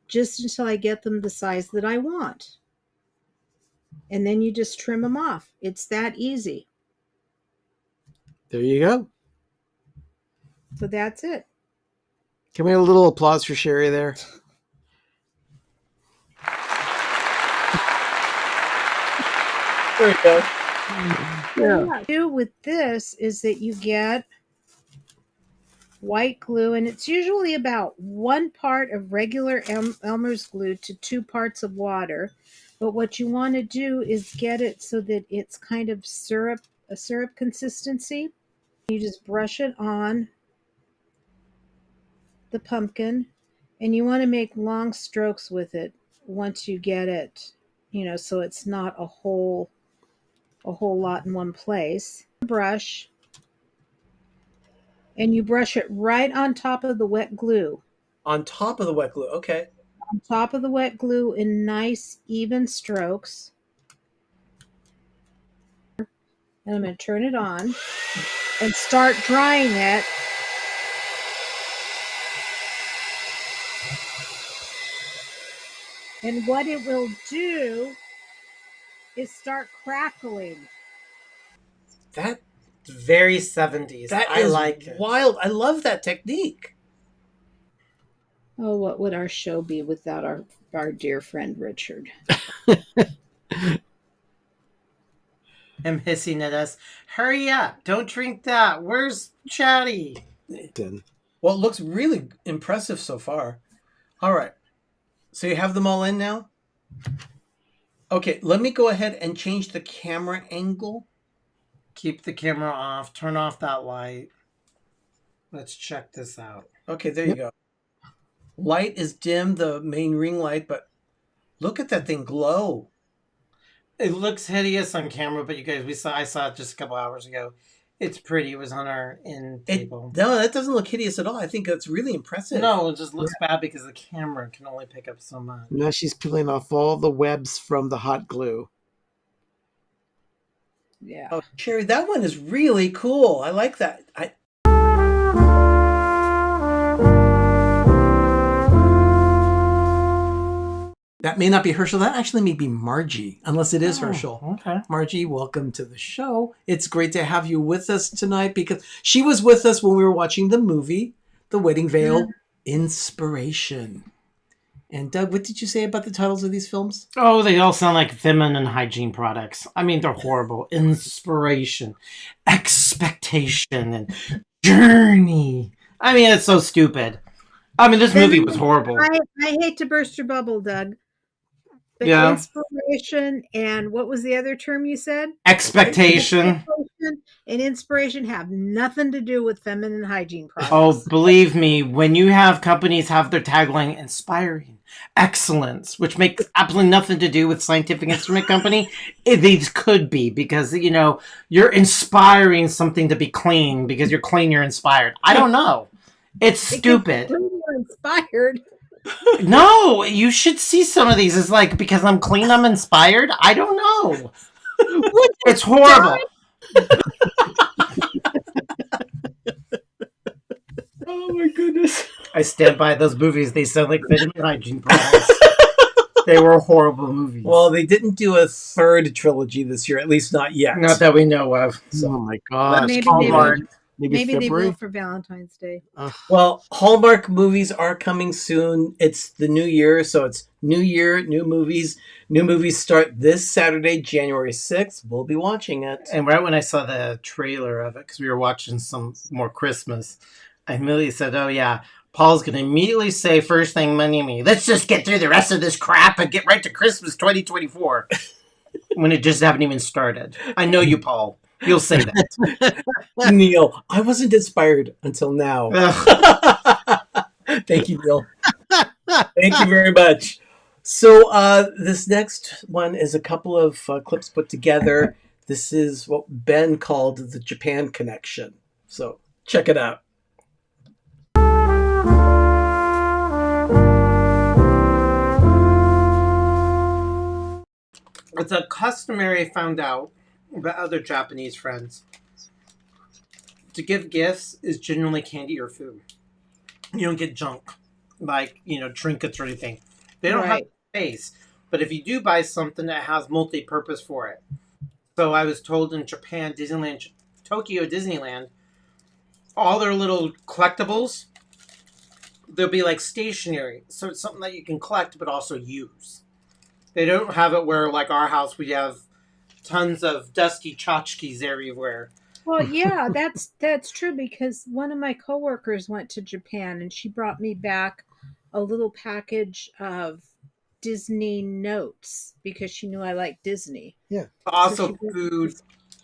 just until I get them the size that I want. And then you just trim them off. It's that easy. There you go. So that's it. Can we have a little applause for Sherry there? There we go. Yeah. What you do with this is that you get white glue, and it's usually about 1 part of regular Elmer's glue to 2 parts of water. But what you want to do is get it so that it's kind of a syrup consistency. You just brush it on the pumpkin, and you want to make long strokes with it once you get it, so it's not a whole lot in one place. Brush, and you brush it right on top of the wet glue. On top of the wet glue, okay. On top of the wet glue in nice even strokes. And I'm going to turn it on and start drying it. And what it will do is start crackling. That Very 70s. That I is like it. wild. I love that technique. Oh, what would our show be without our dear friend Richard? Him hissing at us. Hurry up. Don't drink that. Where's Chatty? Well, it looks really impressive so far. All right. So you have them all in now? Okay, let me go ahead and change the camera angle. Keep the camera off. Turn off that light. Let's check this out. Okay, there you go. Light is dim, the main ring light, but look at that thing glow. It looks hideous on camera, but you guys, I saw it just a couple hours ago. It's pretty. It was on our end table. No, that doesn't look hideous at all. I think that's really impressive. No, it just looks bad because the camera can only pick up so much. Now she's peeling off all the webs from the hot glue. Yeah. Oh, Sherry, that one is really cool. I like that. That may not be Herschel. That actually may be Margie, unless it is Herschel. Okay. Margie, welcome to the show. It's great to have you with us tonight because she was with us when we were watching the movie, The Wedding Veil, Inspiration. And Doug, what did you say about the titles of these films? Oh, they all sound like feminine hygiene products. I mean, they're horrible. Inspiration, expectation, and journey. I mean, it's so stupid. I mean, this movie was horrible. I hate to burst your bubble, Doug. But Yeah. Inspiration and what was the other term you said? Expectation. And inspiration have nothing to do with feminine hygiene products. Oh, believe me, when you have companies have their tagline inspiring excellence, which makes absolutely nothing to do with Scientific Instrument Company, these could be because, you're inspiring something to be clean because you're clean, you're inspired. I don't know. It's Because stupid. you're inspired. No, you should see some of these. It's like, because I'm clean, I'm inspired. I don't know. It's horrible. Oh my goodness. I stand by those movies. They sound like vitamin hygiene products. They were horrible movies. Well, they didn't do a third trilogy this year, at least not yet. Not that we know of. So, Oh my gosh. Maybe Hallmark. Maybe they February? will for Valentine's Day. well, Hallmark movies are coming soon. It's the new year, so it's new year, new movies. New movies start this Saturday, January 6th. We'll be watching it. And right when I saw the trailer of it, because we were watching some more Christmas, I immediately said, oh yeah, Paul's going to immediately say first thing Monday to me, let's just get through the rest of this crap and get right to Christmas 2024. When it just haven't even started. I know you, Paul. You'll say that. Neil, I wasn't inspired until now. Thank you, Neil. Thank you very much. So this next one is a couple of clips put together. This is what Ben called the Japan connection. So check it out. It's a customary, found out by other Japanese friends, to give gifts is generally candy or food. You don't get junk, like, trinkets or anything. They don't have space. But if you do buy something that has multi-purpose for it. So I was told in Japan, Disneyland, Tokyo Disneyland, all their little collectibles, they'll be like stationary. So it's something that you can collect but also use. They don't have it where, like our house, we have tons of dusty tchotchkes everywhere. Well, yeah, that's true, because one of my coworkers went to Japan and she brought me back a little package of Disney notes because she knew I liked Disney. Yeah. Also So food,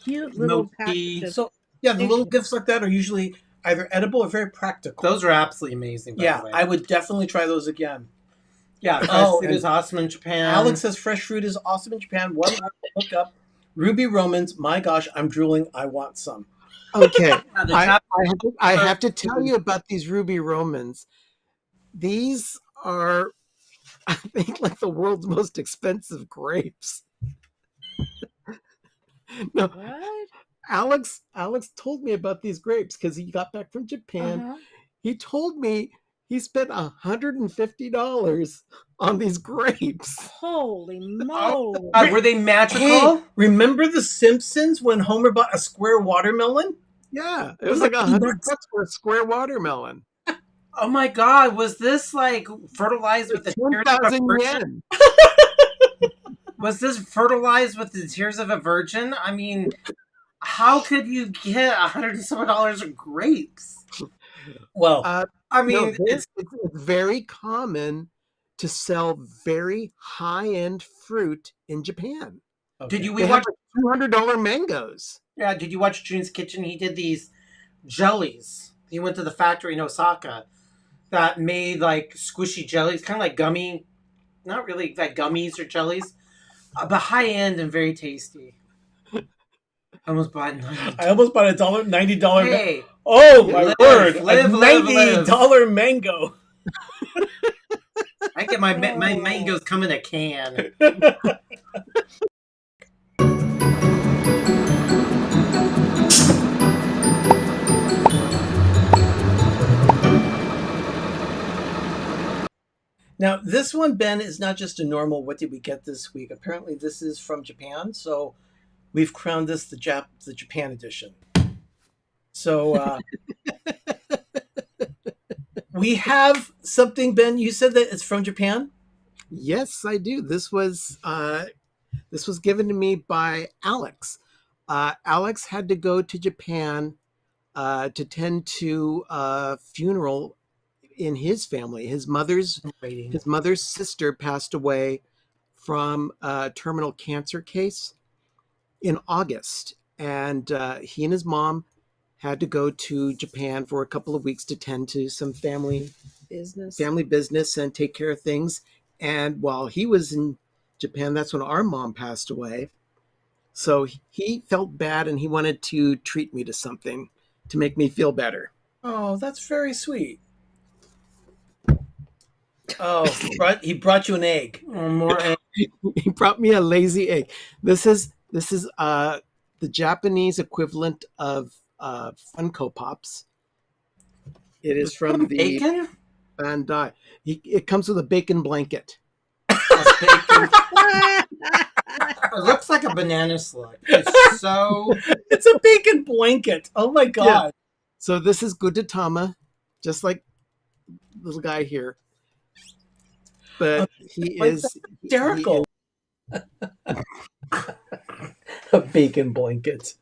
cute little milk package. tea. So yeah, the little gifts like that are usually either edible or very practical. Those are absolutely amazing, by the way. I would definitely try those again. Yeah, fresh fruit is awesome in Japan. Alex says fresh fruit is awesome in Japan. One more to look up. Ruby Romans. My gosh, I'm drooling. I want some. Okay. I have to tell you about these Ruby Romans. These are, I think, like the world's most expensive grapes. No. What? Alex told me about these grapes because he got back from Japan. Uh-huh. He told me he spent $150 on these grapes. Holy moly. Were they magical? Hey, remember The Simpsons when Homer bought a square watermelon? Yeah, it was like $100 for a square watermelon. Oh my God, was this like fertilized with the tears of a 10,000 virgin? yen. Was this fertilized with the tears of a virgin? I mean, how could you get $100 and some of grapes? Well, I mean, no, it's very common to sell very high-end fruit in Japan. okay. did you They watch? have like $200 mangoes. Yeah, did you watch June's Kitchen? He did these jellies. He went to the factory in Osaka that made like squishy jellies, kind of like gummy, not really like gummies or jellies, but high end and very tasty. I almost bought $90. I almost bought $90. Hey, Oh my live, word! live, a live, $90 mango. I get my mangoes come in a can. Now, this one, Ben, is not just a normal what did we get this week. Apparently, this is from Japan, so we've crowned this the Japan edition. So we have something, Ben. You said that it's from Japan? Yes, I do. This was given to me by Alex. Alex had to go to Japan to tend to a funeral in his family. His mother's sister passed away from a terminal cancer case in August, and he and his mom had to go to Japan for a couple of weeks to tend to some family business and take care of things. And while he was in Japan, that's when our mom passed away. So he felt bad and he wanted to treat me to something to make me feel better. Oh, that's very sweet. Oh, he brought you an egg. More egg. He brought me a lazy egg. This is the Japanese equivalent of Funko Pops. It is from the bacon. Bandai. It comes with a bacon blanket. Bacon. It looks like a banana slug. It's so. It's a bacon blanket. Oh my god. Yeah. So this is Gudetama, just like little guy here. But he is hysterical. A bacon blanket.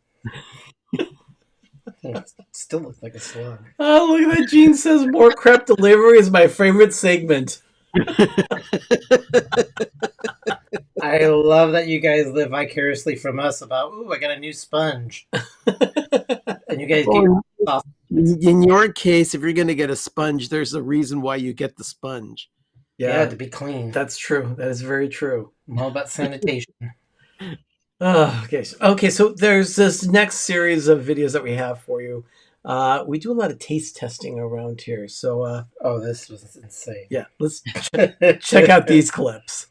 It still looks like a slug. Oh, look at that. Gene says more crap delivery is my favorite segment. I love that you guys live vicariously from us about, ooh, I got a new sponge. And you guys get in your case, if you're going to get a sponge, there's a reason why you get the sponge. Yeah, to be clean. That's true. That is very true. I'm all about sanitation. Okay, so there's this next series of videos that we have for you. We do a lot of taste testing around here. So, this was insane. Yeah, let's check out these clips.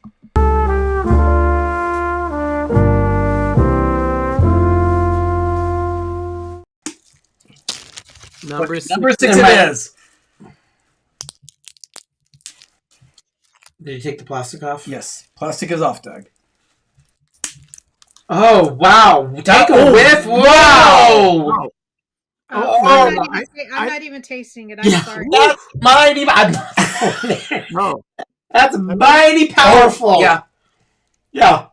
Number 6 it is. Did you take the plastic off? Yes, plastic is off, Doug. Oh, wow. Take a whiff. Wow. I'm not even tasting it. I'm sorry. That's mighty. No. That's Oh, mighty powerful. Yeah.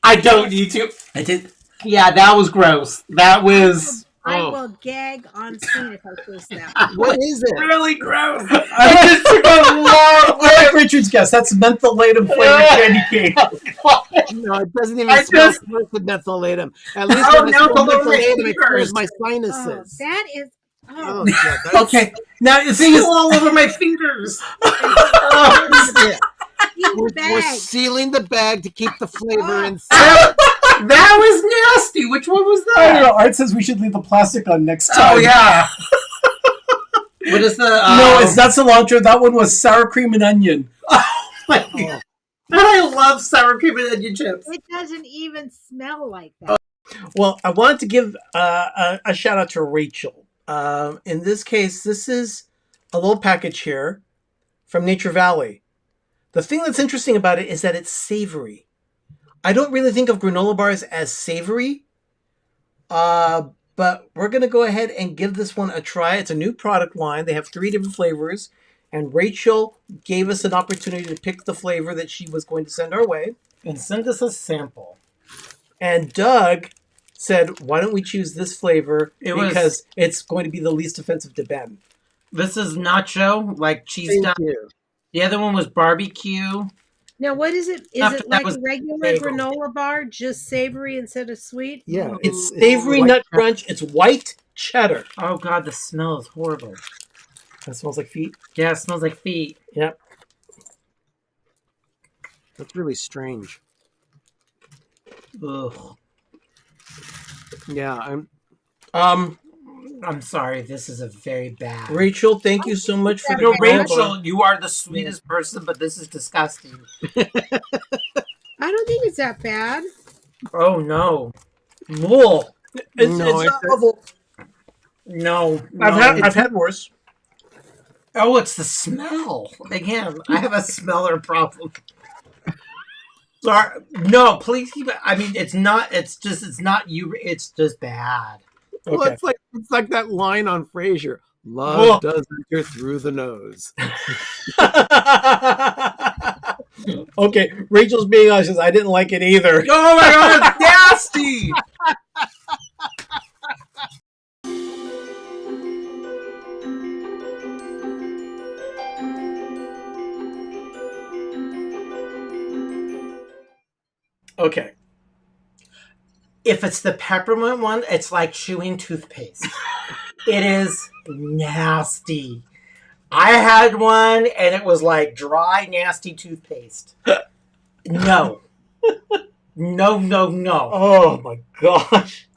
I don't need to. I did. Yeah, that was gross. That was. I will gag on scene if I taste that. What is it? Really gross. I just took a long way. I like Richard's guess. That's mentholatum flavored candy cake. No, it doesn't even smell like the mentholatum. At least when I smell mentholatum, it clears my sinuses. That is. Oh, yeah, Okay, now the thing is all over my fingers. We're sealing the bag to keep the flavor inside. That was nasty. Which one was that? I don't know. Art says we should leave the plastic on next time. Oh, yeah. What is the... No, it's not cilantro. That one was sour cream and onion. Oh, my God. I love sour cream and onion chips. It doesn't even smell like that. Well, I wanted to give a shout out to Rachel. In this case, this is a little package here from Nature Valley. The thing that's interesting about it is that it's savory. I don't really think of granola bars as savory, but we're going to go ahead and give this one a try. It's a new product line. They have 3 different flavors, and Rachel gave us an opportunity to pick the flavor that she was going to send our way. And send us a sample. And Doug said, why don't we choose this flavor because it's going to be the least offensive to Ben. This is nacho, like cheese stuff. The other one was barbecue. Now, what is it? Is it like a regular granola bar, just savory instead of sweet? Yeah, it's savory nut crunch. It's white cheddar. Oh, God, the smell is horrible. That smells like feet? Yeah, it smells like feet. Yep. That's really strange. Ugh. Yeah, I'm sorry. This is a very bad. Rachel, thank you so much for the Rachel, you are the sweetest person, but this is disgusting. I don't think it's that bad. Oh no! Whoa! It's not awful. No, I've had worse. Oh, it's the smell. Again, I have a smeller problem. Sorry. No, please keep it. I mean, it's not. It's not you. It's just bad. Well, Okay. it's like that line on Frasier. Love does enter through the nose. Okay, Rachel's being honest. Says, I didn't like it either. Oh my God, it's nasty. Okay. If it's the peppermint one, it's like chewing toothpaste. It is nasty. I had one and it was like dry, nasty toothpaste. No. No. Oh my gosh.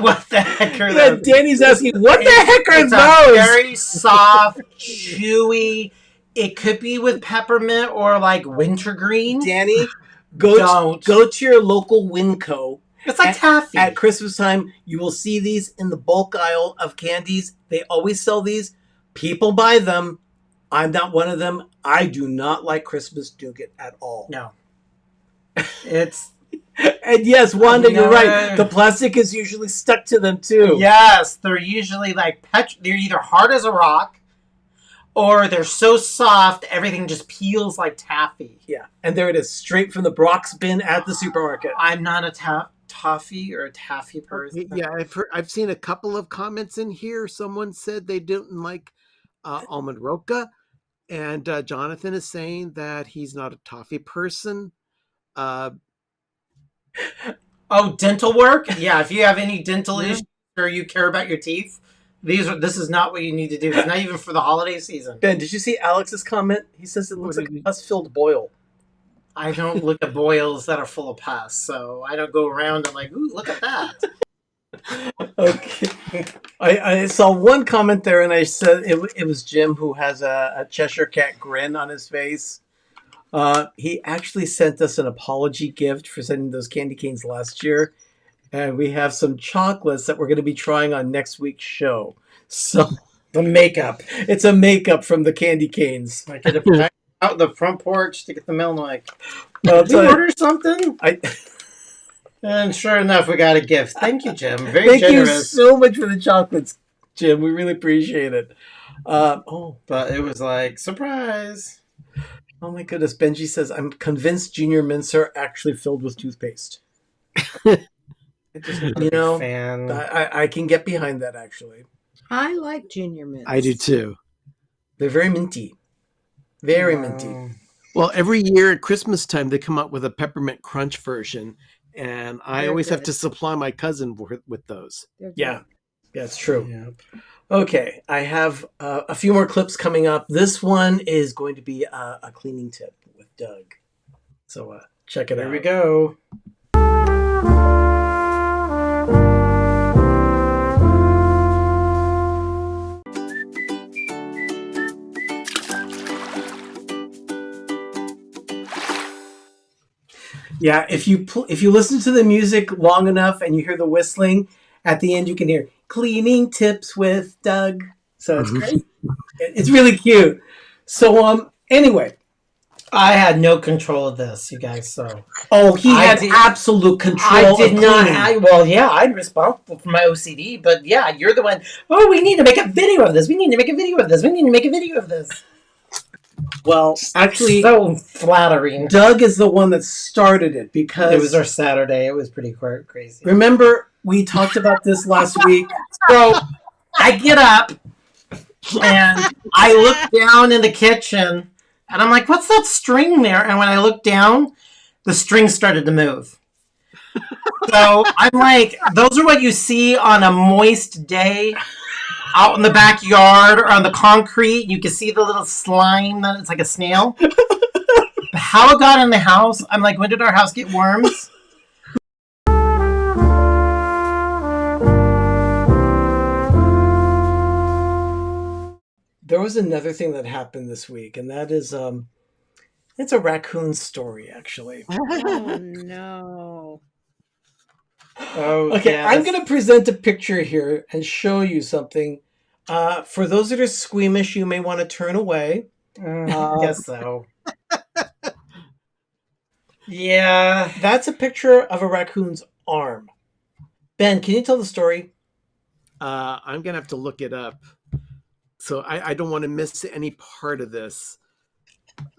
What the heck are Yeah, those? Danny's asking, what the heck are It's a those? very soft, chewy. It could be with peppermint or like wintergreen. Danny, go to your local Winco. It's like taffy. At Christmas time, you will see these in the bulk aisle of candies. They always sell these. People buy them. I'm not one of them. I do not like Christmas nougat at all. No. It's... And yes, Wanda, you're right. The plastic is usually stuck to them too. Yes, they're usually like they're either hard as a rock or they're so soft everything just peels like taffy. Yeah, and there it is, straight from the Brock's bin at the supermarket. I'm not a toffee or a taffy person. Yeah, I've seen a couple of comments in here. Someone said they didn't like almond roca, and Jonathan is saying that he's not a toffee person. Oh, dental work? Yeah, if you have any dental issues or you care about your teeth, this is not what you need to do. It's not even for the holiday season. Ben, did you see Alex's comment? He says it looks like a pus-filled boil. I don't look at boils that are full of pus, so I don't go around and like, ooh, look at that. Okay. I saw one comment there, and I said it was Jim who has a Cheshire Cat grin on his face. He actually sent us an apology gift for sending those candy canes last year. And we have some chocolates that we're going to be trying on next week's show. So the makeup. It's a makeup from the candy canes. I could have out the front porch to get the mail like, did you order something? And sure enough, we got a gift. Thank you, Jim. Very generous. Thank you so much for the chocolates, Jim. We really appreciate it. But it was like, surprise. Oh my goodness. Benji says, I'm convinced Junior Mints are actually filled with toothpaste. I can get behind that, actually. I like Junior Mints. I do too. They're very minty. Very minty. Well, every year at Christmas time, they come out with a peppermint crunch version. And I always have to supply my cousin with those. Yeah, it's true. Yep. Okay, I have a few more clips coming up. This one is going to be a cleaning tip with Doug. So check it out. Here we go. Yeah, if you listen to the music long enough and you hear the whistling, at the end you can hear cleaning tips with Doug. So it's great. It's really cute. So anyway, I had no control of this, you guys. So he had absolute control. I did not. I'm responsible for my OCD, but yeah, you're the one. Oh, we need to make a video of this. We need to make a video of this. We need to make a video of this. Well, actually, so flattering. Doug is the one that started it because it was our Saturday. It was pretty crazy. Remember, we talked about this last week. So I get up and I look down in the kitchen and I'm like, what's that string there? And when I look down, the string started to move. So I'm like, those are what you see on a moist day out in the backyard or on the concrete. You can see the little slime that it's like a snail. How it got in the house, I'm like, when did our house get worms? There was another thing that happened this week, and that is it's a raccoon story, actually. Oh no. Okay, yes. I'm going to present a picture here and show you something. For those that are squeamish, you may want to turn away. I guess so. Yeah. That's a picture of a raccoon's arm. Ben, can you tell the story? I'm going to have to look it up. So I don't want to miss any part of this.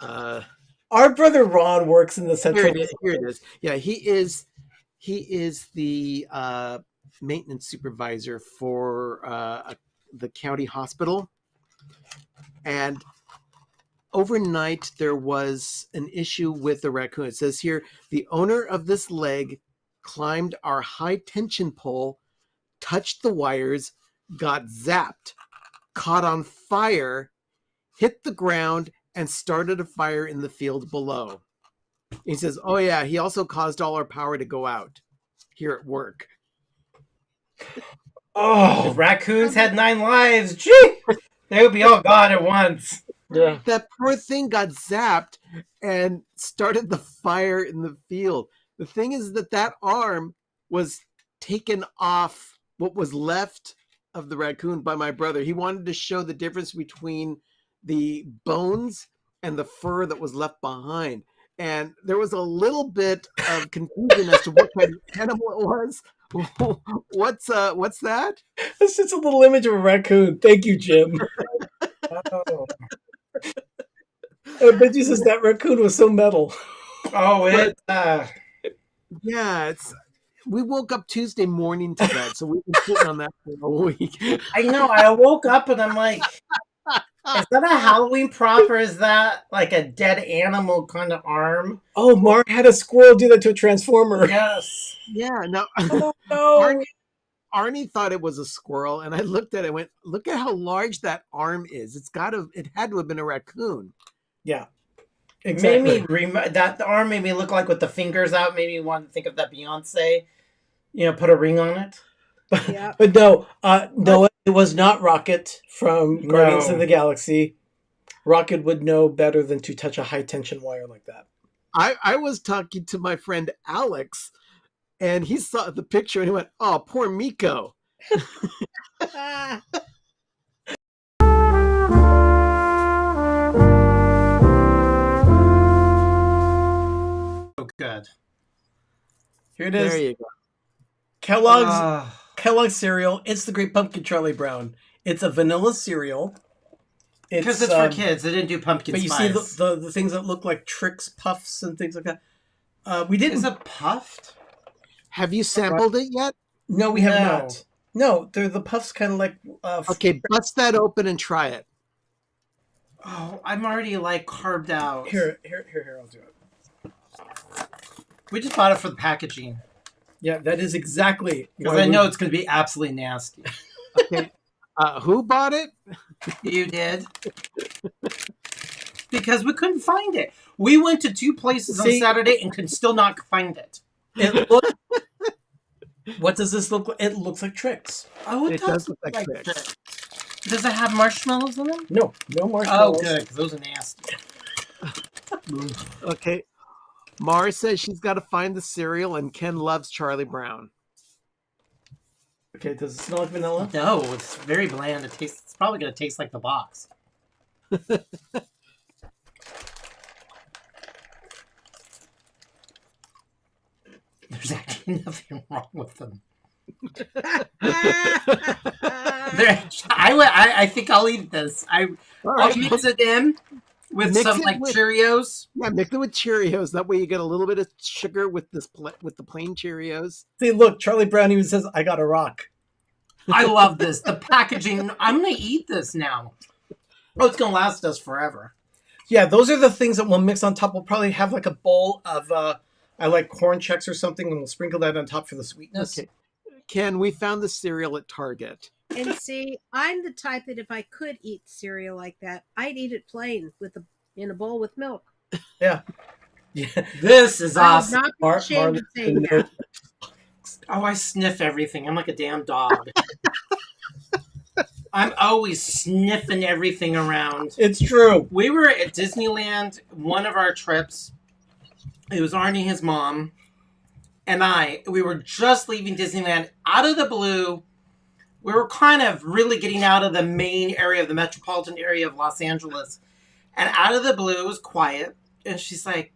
Our brother Ron works in the central... Here it is. Yeah, he is the maintenance supervisor for the county hospital. And overnight, there was an issue with the raccoon. It says here, the owner of this leg climbed our high tension pole, touched the wires, got zapped, caught on fire, hit the ground, and started a fire in the field below. He says, oh yeah, he also caused all our power to go out here at work. Oh, If raccoons had 9 lives, gee, they would be all gone at once. yeah. That poor thing got zapped and started the fire in the field. The thing is that arm was taken off what was left of the raccoon by my brother. He wanted to show the difference between the bones and the fur that was left behind. And there was a little bit of confusion as to what kind of animal it was. What's that? It's just a little image of a raccoon. Thank you, Jim. Oh, Benji says that raccoon was so metal. Yeah, we woke up Tuesday morning to that, so we've been sitting on that for a week. I know. I woke up and I'm like, is that a Halloween prop or is that like a dead animal kind of arm? Oh, Mark had a squirrel do that to a transformer. Yes. Yeah, no. Oh, no. Arnie thought it was a squirrel, and I looked at it and went, look at how large that arm is. It had to have been a raccoon. Yeah. Exactly. That the arm made me look like with the fingers out, made me want to think of that Beyonce, put a ring on it. Yeah. But no, it was not Rocket from Guardians of the Galaxy. Rocket would know better than to touch a high tension wire like that. I was talking to my friend Alex, and he saw the picture and he went, oh, poor Miko. Ah, Oh, good. Here it is. There you go. Kellogg's cereal. It's the Great Pumpkin Charlie Brown. It's a vanilla cereal. Because it's for kids. They didn't do pumpkin but spice. you see the things that look like Trix Puffs and things like that. We didn't. Is it puffed? Have you sampled it yet? No, we have not. No, they're the puffs kind of like... Okay, bust that open and try it. Oh, I'm already like carved out. Here, I'll do it. We just bought it for the packaging. Yeah, that is exactly... Because I know it's going to be absolutely nasty. Okay. Who bought it? You did. Because we couldn't find it. We went to 2 places on Saturday and could still not find it. What does this look like? It looks like Trix. Oh, it does look like Trix. Does it have marshmallows in them? No marshmallows. Oh, good, because those are nasty. Okay. Mara says she's got to find the cereal, and Ken loves Charlie Brown. Okay, does it smell like vanilla? No, it's very bland. It's probably going to taste like the box. There's actually nothing wrong with them. I think I'll eat this. I'll mix it in with some Cheerios. Yeah, mix it with Cheerios. That way you get a little bit of sugar with the plain Cheerios. See, look, Charlie Brown even says, "I got a rock." I love this. The packaging. I'm gonna eat this now. Oh, it's gonna last us forever. Yeah, those are the things that we'll mix on top. We'll probably have like a bowl of I like corn checks or something, and we'll sprinkle that on top for the sweetness. Okay. Ken, we found the cereal at Target. and see, I'm the type that if I could eat cereal like that, I'd eat it plain in a bowl with milk. Yeah. This is awesome. I'm not ashamed of saying that. Oh, I sniff everything. I'm like a damn dog. I'm always sniffing everything around. It's true. We were at Disneyland one of our trips. It was Arnie, his mom, and we were just leaving Disneyland. Out of the blue, we were kind of really getting out of the main area of the metropolitan area of Los Angeles. And out of the blue, it was quiet. And she's like,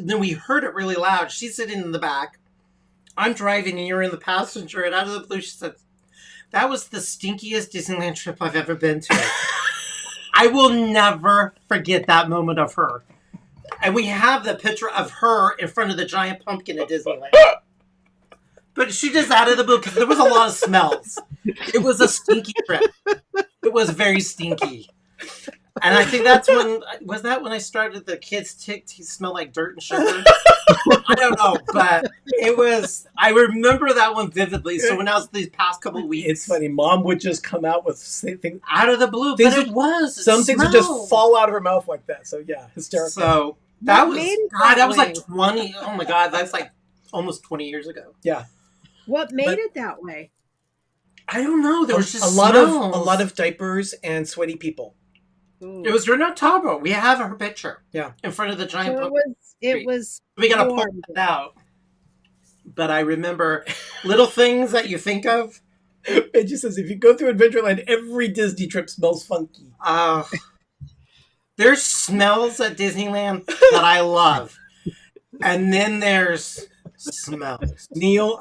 then we heard it really loud. She's sitting in the back. I'm driving and you're in the passenger. And out of the blue, she said, that was the stinkiest Disneyland trip I've ever been to. I will never forget that moment of her. And we have the picture of her in front of the giant pumpkin at Disneyland. But she just out of the blue, because there was a lot of smells. It was a stinky trip. It was very stinky. And I think that's when I started the kids to smell like dirt and sugar? I don't know, but I remember that one vividly. So when I was these past couple of weeks. It's funny. Mom would just come out with things out of the blue, but it was. Some things would just fall out of her mouth like that. So yeah, hysterical. So that was like 20. Oh my God, that's like almost 20 years ago. Yeah. What made it that way? I don't know. There was just a lot of diapers and sweaty people. It was during October. We have her picture. Yeah. In front of the giant So book. it was We gotta pull warm. it out. But I remember little things that you think of. It just says if you go through Adventureland, every Disney trip smells funky. There's smells at Disneyland that I love. And then there's smells. Neil,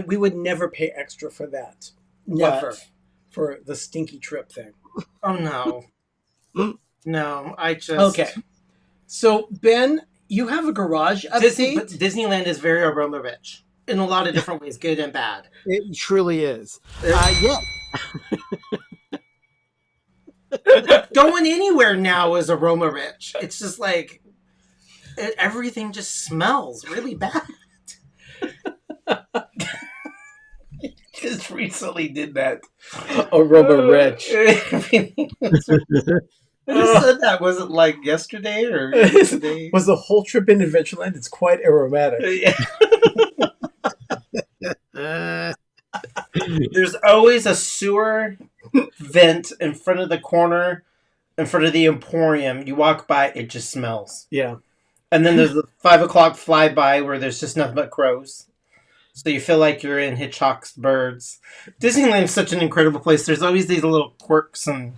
we would never pay extra for that. Never. What? For the stinky trip thing. Oh, no. No, I just... Okay. So, Ben, you have a garage update? But Disneyland is very aroma rich. In a lot of different ways, good and bad. It truly is. Yeah. Going anywhere now is aroma rich. It's just like... everything just smells really bad. Just recently did that. Aroma rich. Who said that? Was it like yesterday or today? Was the whole trip in Adventureland? It's quite aromatic. There's always a sewer vent in front of the corner, in front of the Emporium. You walk by, it just smells. Yeah. And then there's the 5 o'clock flyby where there's just nothing but crows. So you feel like you're in Hitchcock's Birds. Disneyland is such an incredible place. There's always these little quirks and...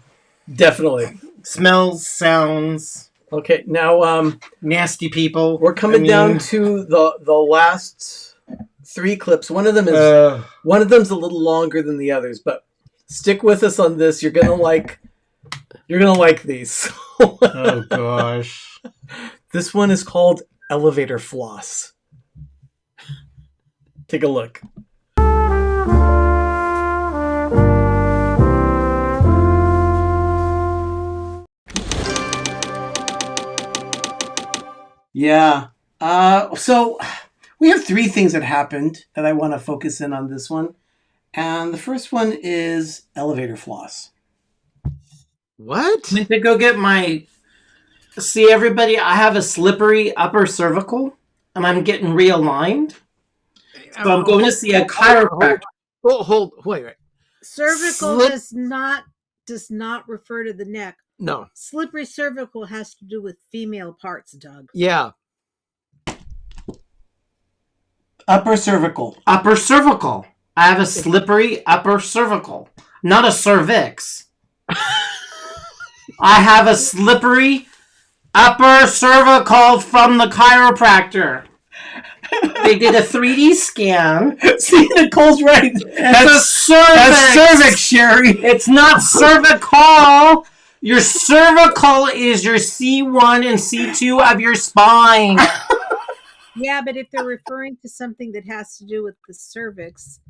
Definitely. Smells, sounds. Okay, now... nasty people. We're coming down to the last 3 clips. One of them is... one of them's a little longer than the others, but stick with us on this. You're gonna like these. Oh, gosh. This one is called Elevator Floss. Take a look. Yeah. So we have 3 things that happened that I want to focus in on this one. And the first one is elevator floss. What? I went to go get my... See, everybody, I have a slippery upper cervical, and I'm getting realigned. So I'm going to see a chiropractor. Wait. Cervical does not refer to the neck. No. Slippery cervical has to do with female parts, Doug. Yeah. Upper cervical. Upper cervical. I have a slippery upper cervical, not a cervix. I have a slippery upper cervical from the chiropractor. They did a 3D scan. See, Nicole's right. It's a cervix. That's cervix, Sherry. It's not cervical. Your cervical is your C1 and C2 of your spine. Yeah, but if they're referring to something that has to do with the cervix,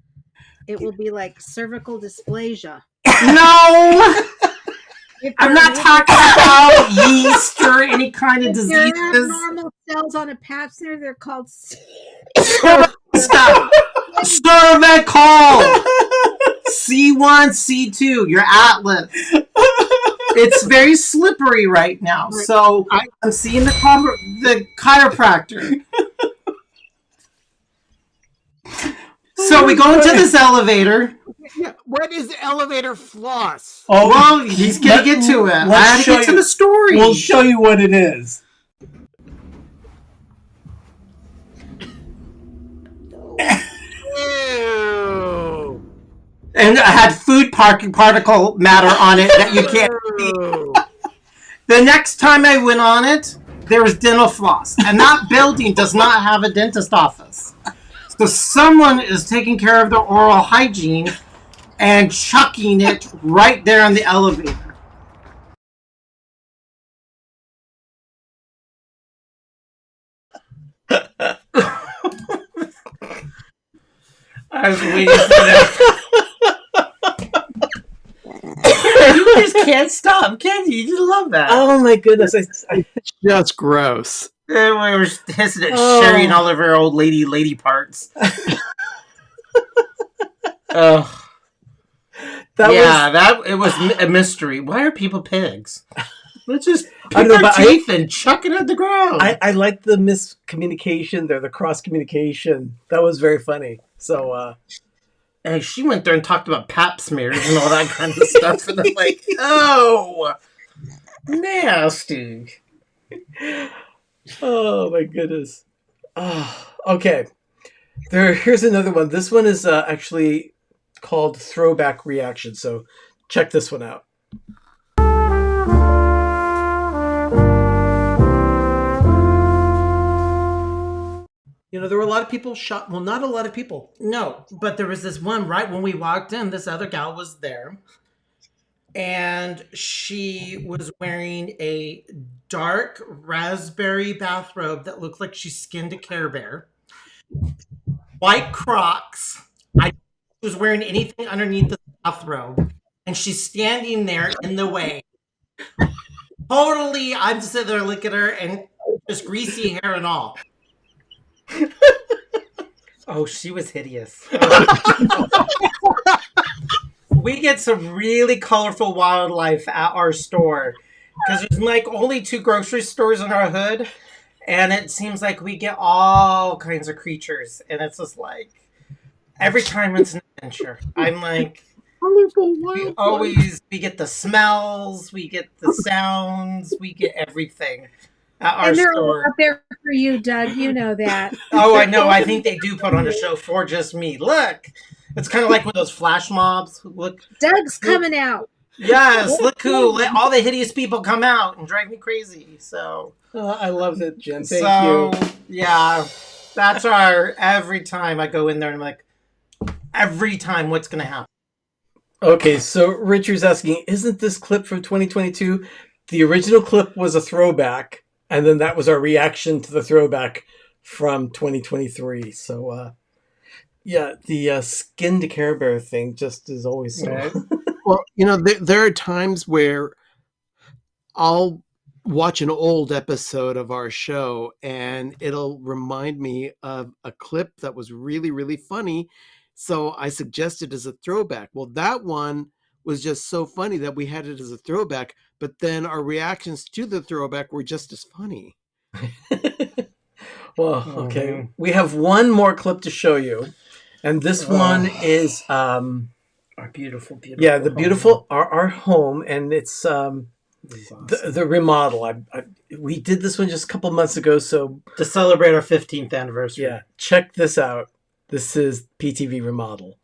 it will be like cervical dysplasia. No! I'm not talking about yeast or any kind of diseases. Abnormal cells on a pap smear, they're called... Stop! Cervical! C1, C2, your atlas. It's very slippery right now, so I'm seeing the chiropractor. So we go into this elevator. Yeah, what is elevator floss? Oh, well, he's going to get to it. I had to get to the story. We'll show you what it is. Ew. And I had food particle matter on it that you can't see. The next time I went on it, there was dental floss. And that building does not have a dentist office. So someone is taking care of their oral hygiene and chucking it right there in the elevator. I was waiting for that. You just can't stop, can you? You just love that. Oh my goodness. It's just gross. And we were hissing at Sherry and all of her old lady parts. It was a mystery. Why are people pigs? Let's just pick our teeth and chuck it at the ground. I like the miscommunication there, the cross communication. That was very funny. So And she went there and talked about pap smears and all that kind of stuff. And I'm like, oh, nasty. Oh my goodness. Oh, okay. Here's another one. This one is actually called Throwback Reaction. So check this one out. You know, there were a lot of people shot. Well, not a lot of people. No, but there was this one right when we walked in. This other gal was there. And she was wearing a dark raspberry bathrobe that looked like she skinned a Care Bear. White Crocs. I was wearing anything underneath the bathrobe. And she's standing there in the way. Totally, I'm just sitting there looking at her and just greasy hair and all. Oh, she was hideous. We get some really colorful wildlife at our store because there's like only 2 grocery stores in our hood, and it seems like we get all kinds of creatures, and it's just like every time it's an adventure. I'm like, we get the smells, we get the sounds, we get everything at our and they're store. all out there for you, Doug. You know that. Oh, I know. I think they do put on a show for just me. Look. It's kind of like with those flash mobs. Look, Doug's coming out. Yes, look who let all the hideous people come out and drive me crazy. So I love it, Jen. Thank you. Yeah, that's our every time I go in there and I'm like, every time what's going to happen? Okay, so Richard's asking, isn't this clip from 2022? The original clip was a throwback, and then that was our reaction to the throwback from 2023. So, yeah, the skinned Care Bear thing just is always so... Well, you know, there are times where I'll watch an old episode of our show and it'll remind me of a clip that was really, really funny. So I suggest it as a throwback. Well, that one was just so funny that we had it as a throwback, but then our reactions to the throwback were just as funny. Well, okay. We have one more clip to show you. And this one is our beautiful yeah, the beautiful our home, and it's awesome. the remodel. We did this one just a couple months ago, so to celebrate our 15th anniversary. Yeah, check this out. This is PTV remodel.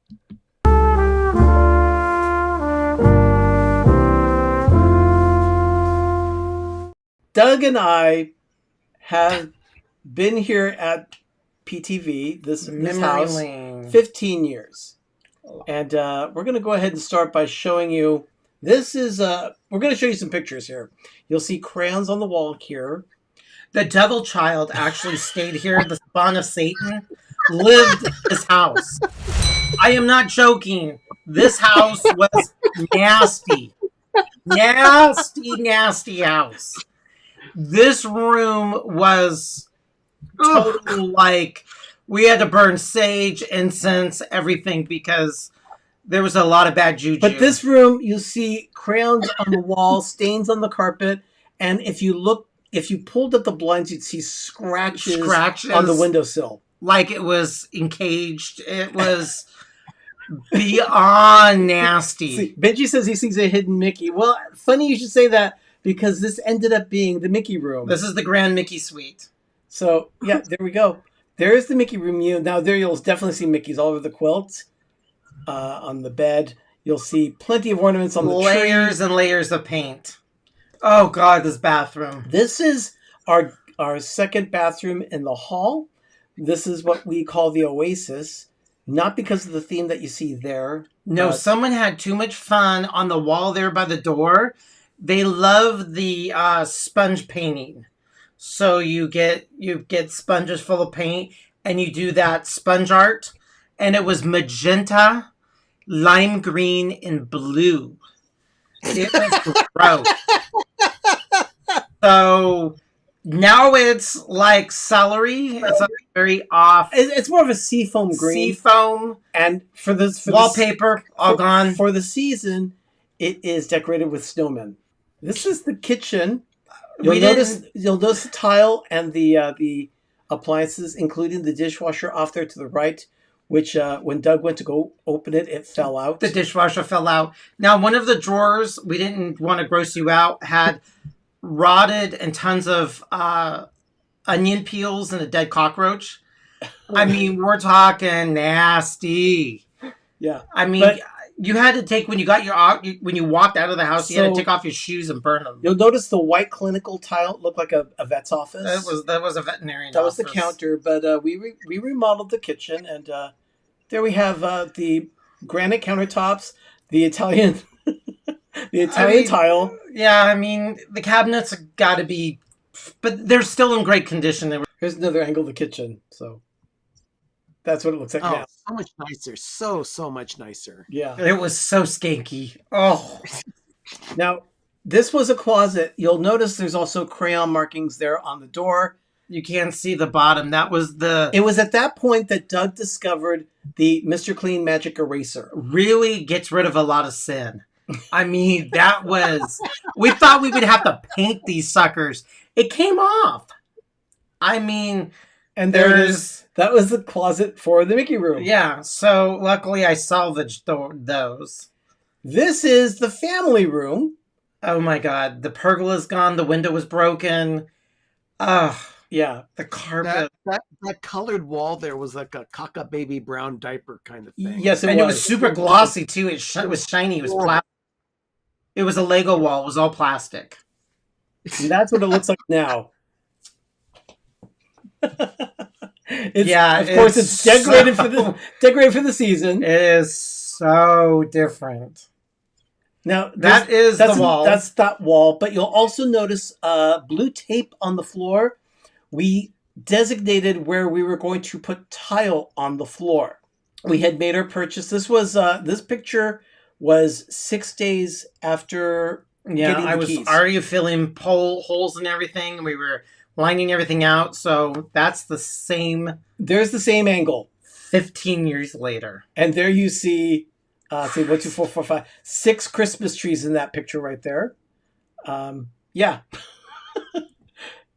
Doug and I have been here at PTV, this house, Lane. 15 years. And we're going to go ahead and start by showing you, this is, we're going to show you some pictures here. You'll see crayons on the wall here. The devil child actually stayed here. The spawn of Satan lived in this house. I am not joking. This house was nasty. Nasty house. This room was total, like, we had to burn sage, incense, everything, because there was a lot of bad juju. But this room, you see crayons on the wall, stains on the carpet, and if you pulled up the blinds, you'd see scratches on the windowsill. Like it was encaged. It was beyond nasty. See, Benji says he sees a hidden Mickey. Well, funny you should say that, because this ended up being the Mickey room. This is the Grand Mickey Suite. So, yeah, there we go. There's the Mickey room. There you'll definitely see Mickeys all over the quilt, on the bed. You'll see plenty of ornaments on the tree. Layers and layers of paint. Oh, God, this bathroom. This is our second bathroom in the hall. This is what we call the Oasis. Not because of the theme that you see there. No, someone had too much fun on the wall there by the door. They love the sponge painting. So you get sponges full of paint and you do that sponge art. And it was magenta, lime green, and blue. It was gross. So now it's like celery. It's like very off. It's more of a seafoam green. Seafoam. And for this wallpaper, all gone. For the season, it is decorated with snowmen. This is the kitchen. You'll notice the tile and the appliances, including the dishwasher off there to the right, which when Doug went to go open it, it fell out. The dishwasher fell out. Now, one of the drawers, we didn't want to gross you out, had rotted and tons of onion peels and a dead cockroach. I mean, we're talking nasty. Yeah. I mean, you had to take when you walked out of the house, you had to take off your shoes and burn them. You'll notice the white clinical tile looked like a vet's office. That was a veterinarian. That was the counter, but we remodeled the kitchen, and there we have the granite countertops, the Italian tile. Yeah, I mean the cabinets got to be, but they're still in great condition. Here's another angle of the kitchen, so. That's what it looks like now. So much nicer. So much nicer. Yeah. It was so skanky. Oh. Now, this was a closet. You'll notice there's also crayon markings there on the door. You can't see the bottom. It was at that point that Doug discovered the Mr. Clean Magic Eraser. Really gets rid of a lot of sin. I mean, we thought we would have to paint these suckers. It came off. I mean... And that was the closet for the Mickey room. Yeah, so luckily I salvaged those. This is the family room. Oh my god, the pergola's gone, the window was broken. Ugh. Yeah, the carpet. That colored wall there was like a caca baby brown diaper kind of thing. Yes, it was super glossy too. It was shiny, it was plastic. It was a Lego wall, it was all plastic. And that's what it looks like now. Of course, it's decorated for the season. It is so different. Now that's the wall. That's that wall. But you'll also notice blue tape on the floor. We designated where we were going to put tile on the floor. We had made our purchase. This picture was 6 days after. Yeah, I was keys. already filling holes and everything, and we were lining everything out, so that's the same. There's the same angle. 15 years later. And there you see, 1, 2, 3, 4, 5, 6 Christmas trees in that picture right there. Yeah.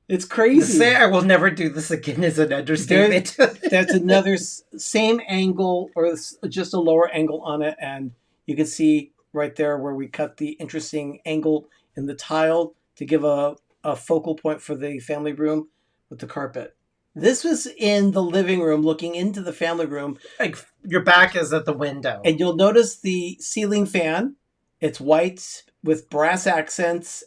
It's crazy. To say I will never do this again is an understatement. That's another same angle, or just a lower angle on it, and you can see right there where we cut the interesting angle in the tile to give a focal point for the family room with the carpet. This was in the living room looking into the family room. Like your back is at the window. And you'll notice the ceiling fan. It's white with brass accents.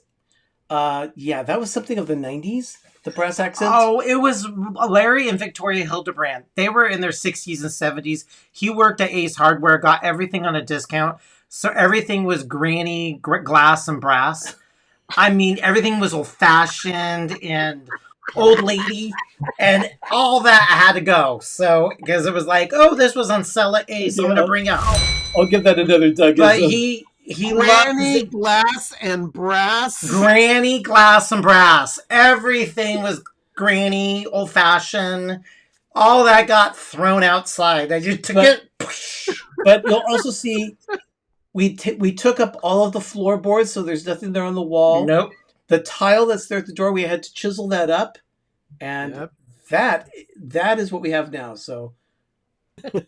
That was something of the 90s, the brass accents. Oh, it was Larry and Victoria Hildebrand. They were in their 60s and 70s. He worked at Ace Hardware, got everything on a discount. So everything was granny glass and brass. I mean, everything was old-fashioned and old lady, and all that had to go. So, because it was like, oh, this was on sale at Ace, so I'm going to bring out. I'll give that another Doug. But he Granny glass and brass. Granny glass and brass. Everything was granny, old-fashioned. All that got thrown outside. I just took it. But you'll also see... We took up all of the floorboards, so there's nothing there on the wall. Nope. The tile that's there at the door, we had to chisel that up, and that is what we have now. So,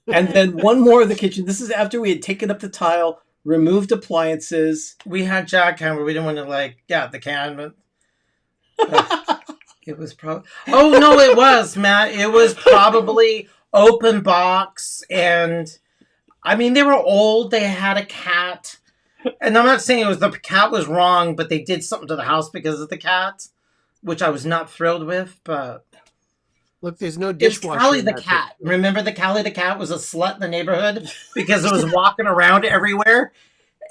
and then one more of the kitchen. This is after we had taken up the tile, removed appliances. We had jackhammer. We didn't want to the can, but it was probably. Oh no, it was Matt. It was probably open box and. I mean, they were old. They had a cat. And I'm not saying the cat was wrong, but they did something to the house because of the cat, which I was not thrilled with. But look, there's no dishwasher. It's Callie the cat. Remember Callie the cat was a slut in the neighborhood because it was walking around everywhere.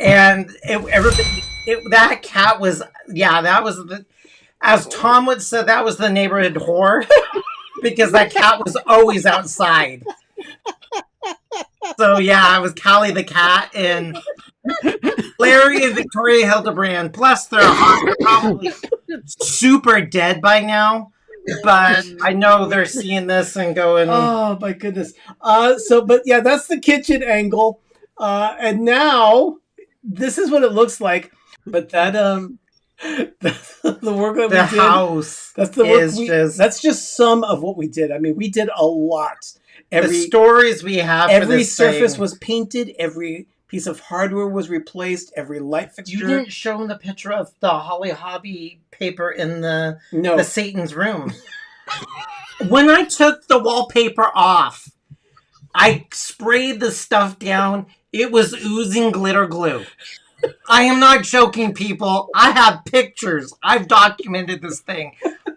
And that cat was, that was, as Tom would say, that was the neighborhood whore because that cat was always outside. So I was Callie the cat and Larry and Victoria Hildebrand. Plus, they're probably super dead by now. But I know they're seeing this and going, "Oh my goodness!" That's the kitchen angle. And now this is what it looks like. But that the work that we did. House. That's the work. That's just some of what we did. I mean, we did a lot. Every the stories we have. every for this surface thing. was painted. Every piece of hardware was replaced. Every light fixture. You didn't show him the picture of the Holly Hobby paper in the No. Satan's room. When I took the wallpaper off, I sprayed the stuff down. It was oozing glitter glue. I am not joking, people. I have pictures. I've documented this thing.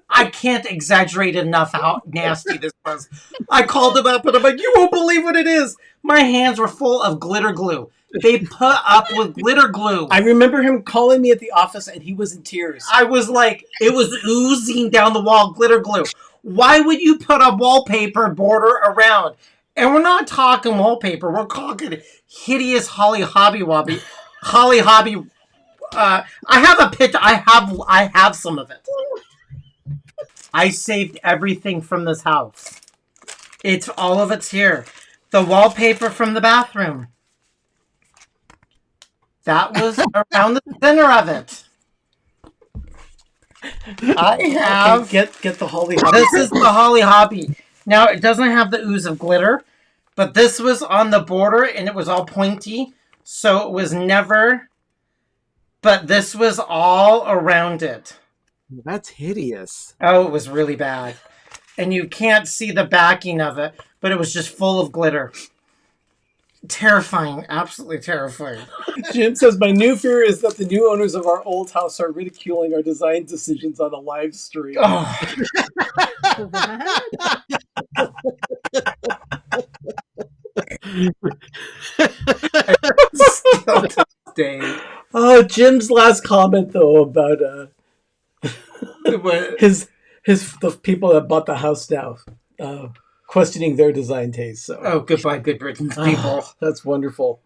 I can't exaggerate enough how nasty this was. I called him up and I'm like, you won't believe what it is. My hands were full of glitter glue. They put up with glitter glue. I remember him calling me at the office and he was in tears. I was like, it was oozing down the wall, glitter glue. Why would you put a wallpaper border around? And we're not talking wallpaper. We're talking hideous Holly Hobby. I have a picture. I have some of it. I saved everything from this house. All of it's here. The wallpaper from the bathroom. That was around the center of it. I have. Okay, get the Holly Hobby. This is the Holly Hobby. Now, it doesn't have the ooze of glitter, but this was on the border and it was all pointy, so it was never. But this was all around it. That's hideous. Oh, it was really bad. And you can't see the backing of it, but it was just full of glitter. Terrifying. Absolutely terrifying. Jim says, my new fear is that the new owners of our old house are ridiculing our design decisions on a live stream. Oh. Still to this day. Oh, Jim's last comment though about the people that bought the house now, questioning their design taste. So, oh, goodbye, good riddance, people. That's wonderful.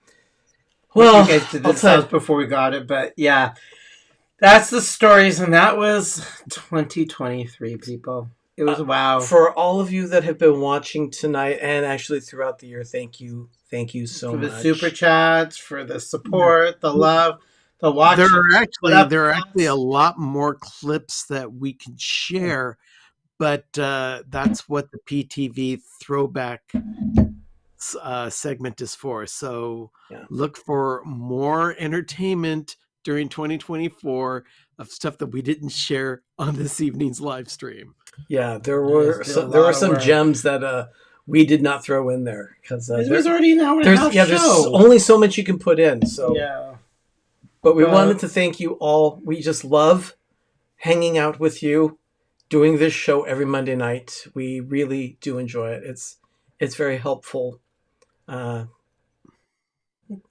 Well, you guys did this house before we got it, but yeah, that's the stories, and that was 2023, people. It was wow. For all of you that have been watching tonight and actually throughout the year, thank you so much. For the super chats, for the support, the love, the watch. There are actually a lot more clips that we can share, but that's what the PTV throwback segment is for. So look for more entertainment during 2024 of stuff that we didn't share on this evening's live stream. Yeah, there were some gems that we did not throw in there because it was already an hour and a half show. There's only so much you can put in. So yeah, but we wanted to thank you all. We just love hanging out with you, doing this show every Monday night. We really do enjoy it. It's very helpful. The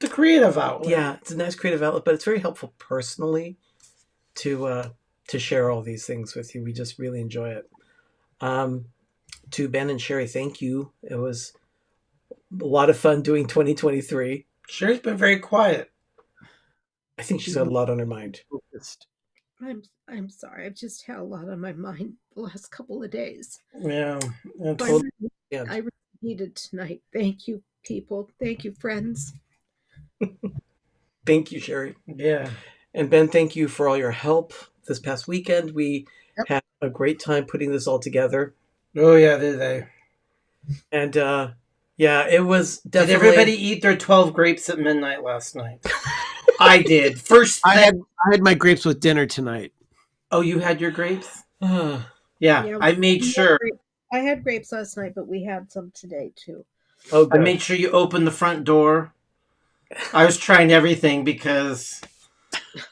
creative outlet. Yeah, it's a nice creative outlet, but it's very helpful personally to share all these things with you. We just really enjoy it. To Ben and Sherry, thank you. It was a lot of fun doing 2023. Sherry's been very quiet. I think she's got a lot on her mind. I'm sorry. I've just had a lot on my mind the last couple of days. Yeah. I really needed tonight. Thank you, people. Thank you, friends. Thank you, Sherry. Yeah. And Ben, thank you for all your help this past weekend. We had a great time putting this all together. Oh, yeah, did they? And, it was definitely... Did everybody eat their 12 grapes at midnight last night? I did. I had my grapes with dinner tonight. Oh, you had your grapes? Yeah, I made sure. I had grapes last night, but we had some today, too. Oh, good. I made sure you opened the front door. I was trying everything because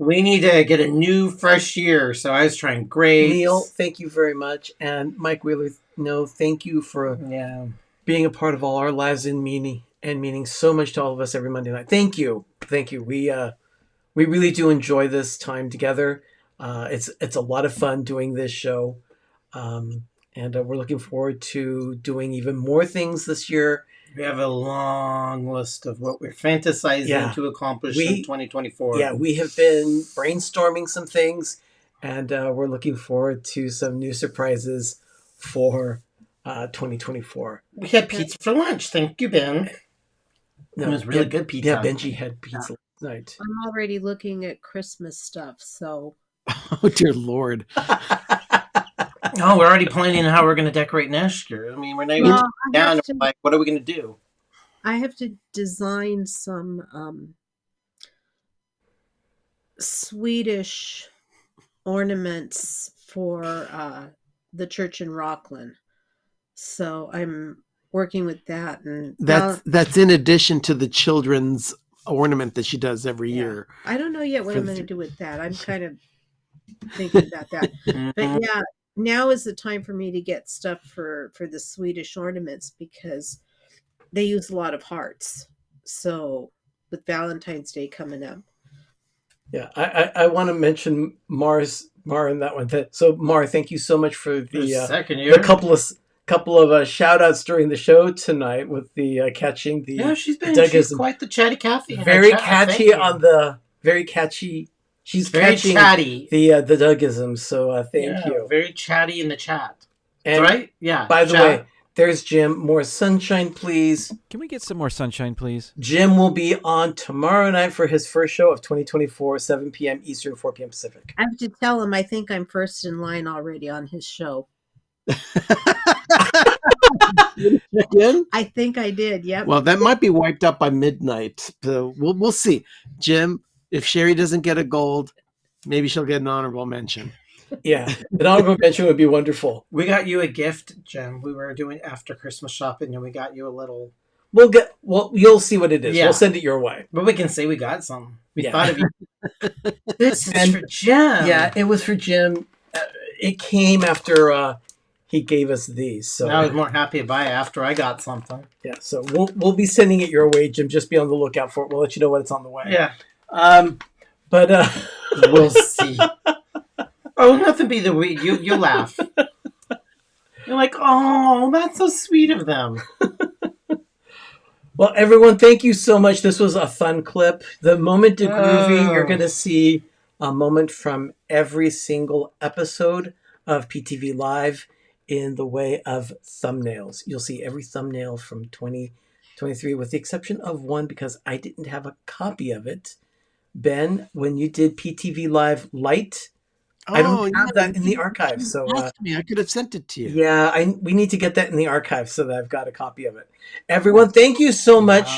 we need to get a new, fresh year. So I was trying grapes. Neil, thank you very much. And Mike Wheeler, thank you for being a part of all our lives and meaning so much to all of us every Monday night. Thank you. We really do enjoy this time together. It's a lot of fun doing this show. And we're looking forward to doing even more things this year. We have a long list of what we're fantasizing to accomplish in 2024. Yeah, we have been brainstorming some things, and we're looking forward to some new surprises for 2024. We had pizza for lunch. Thank you, Ben. It was really good pizza. Yeah, Benji had pizza last night. I'm already looking at Christmas stuff, so... Oh, dear Lord. Oh, we're already planning how we're going to decorate next year. I mean, we're not even Well, down. Like, what are we going to do? I have to design some Swedish ornaments for the church in Rockland. So I'm working with that, and that's in addition to the children's ornament that she does every year. I don't know yet what I'm going to do with that. I'm kind of thinking about that. But yeah, now is the time for me to get stuff for the Swedish ornaments because they use a lot of hearts. So with Valentine's Day coming up. Yeah, I want to mention Mar in that one. So Mar, thank you so much for the second year. The couple of shout outs during the show tonight with the catching the she's quite the chatty Kathy. Very catchy on the very catchy. She's very catching chatty. The Dougisms. So thank you. Very chatty in the chat. And right? Yeah. By the way, there's Jim. More sunshine, please. Can we get some more sunshine, please? Jim will be on tomorrow night for his first show of 2024, 7 p.m. Eastern, 4 p.m. Pacific. I have to tell him I think I'm first in line already on his show. Again? I think I did. Yep. Well, that might be wiped up by midnight. So we'll see. Jim, if Sherry doesn't get a gold, maybe she'll get an honorable mention. Yeah, an honorable mention would be wonderful. We got you a gift, Jim. We were doing after Christmas shopping, and we got you a little. Well, you'll see what it is. Yeah. We'll send it your way. But we can say we got some. We thought of you. This is for Jim. Yeah, it was for Jim. It came after he gave us these. So I was more happy to buy it after I got something. Yeah, so we'll be sending it your way, Jim. Just be on the lookout for it. We'll let you know when it's on the way. Yeah. But we'll see. Oh, nothing be the way you laugh. You're like, oh, that's so sweet of them. Well, everyone, thank you so much. This was a fun clip. The moment to groovy, you're going to see a moment from every single episode of PTV Live in the way of thumbnails. You'll see every thumbnail from 2023 with the exception of one because I didn't have a copy of it. Ben, when you did PTV Live Lite, I don't have that in the archive. So I could have sent it to you. Yeah, we need to get that in the archive so that I've got a copy of it. Everyone, thank you so much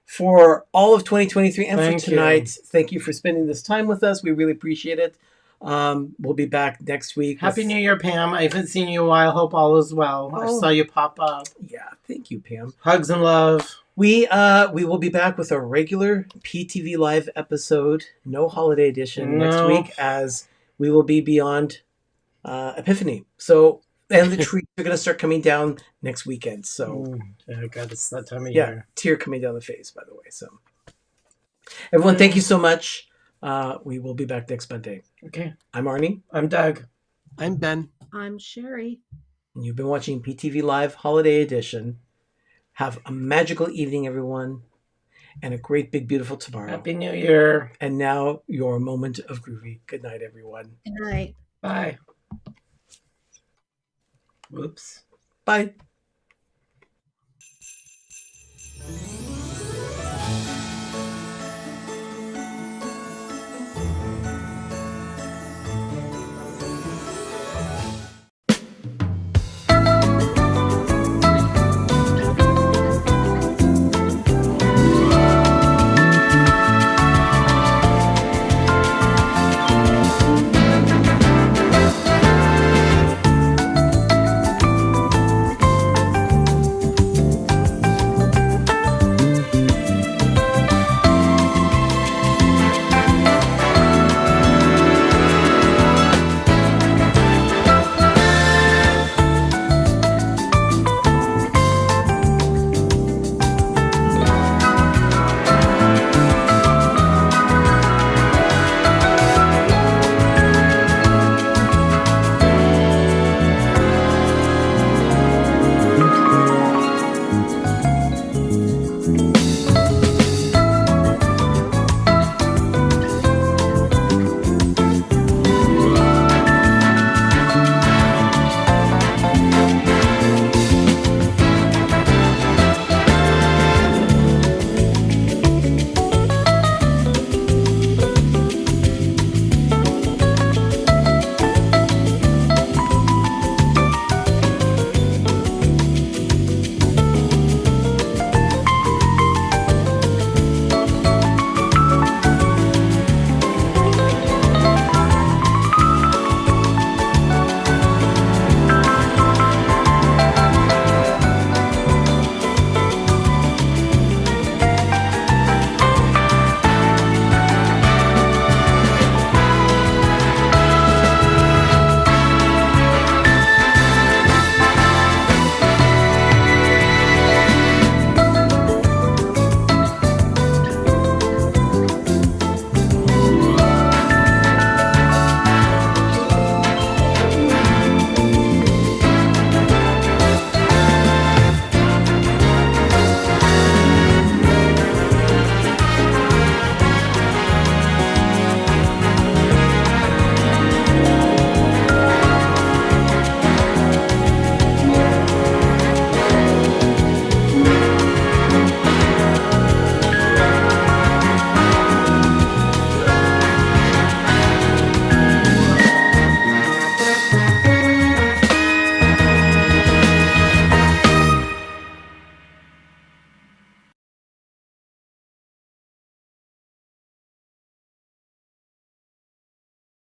for all of 2023 and for tonight. Thank you for spending this time with us. We really appreciate it. We'll be back next week. Happy New Year, Pam. I haven't seen you in a while. Hope all is well. I saw you pop up. Yeah, thank you, Pam. Hugs and love. We will be back with a regular PTV Live episode, no holiday edition next week, as we will be beyond Epiphany. So, and the trees are going to start coming down next weekend. So, God, it's that time of year. Tear coming down the face, by the way. So, everyone, thank you so much. We will be back next Monday. Okay. I'm Arnie. I'm Doug. I'm Ben. I'm Sherry. And you've been watching PTV Live Holiday Edition. Have a magical evening, everyone. And a great, big, beautiful tomorrow. Happy New Year. And now your moment of groovy. Good night, everyone. Good night. Bye. Whoops. Bye.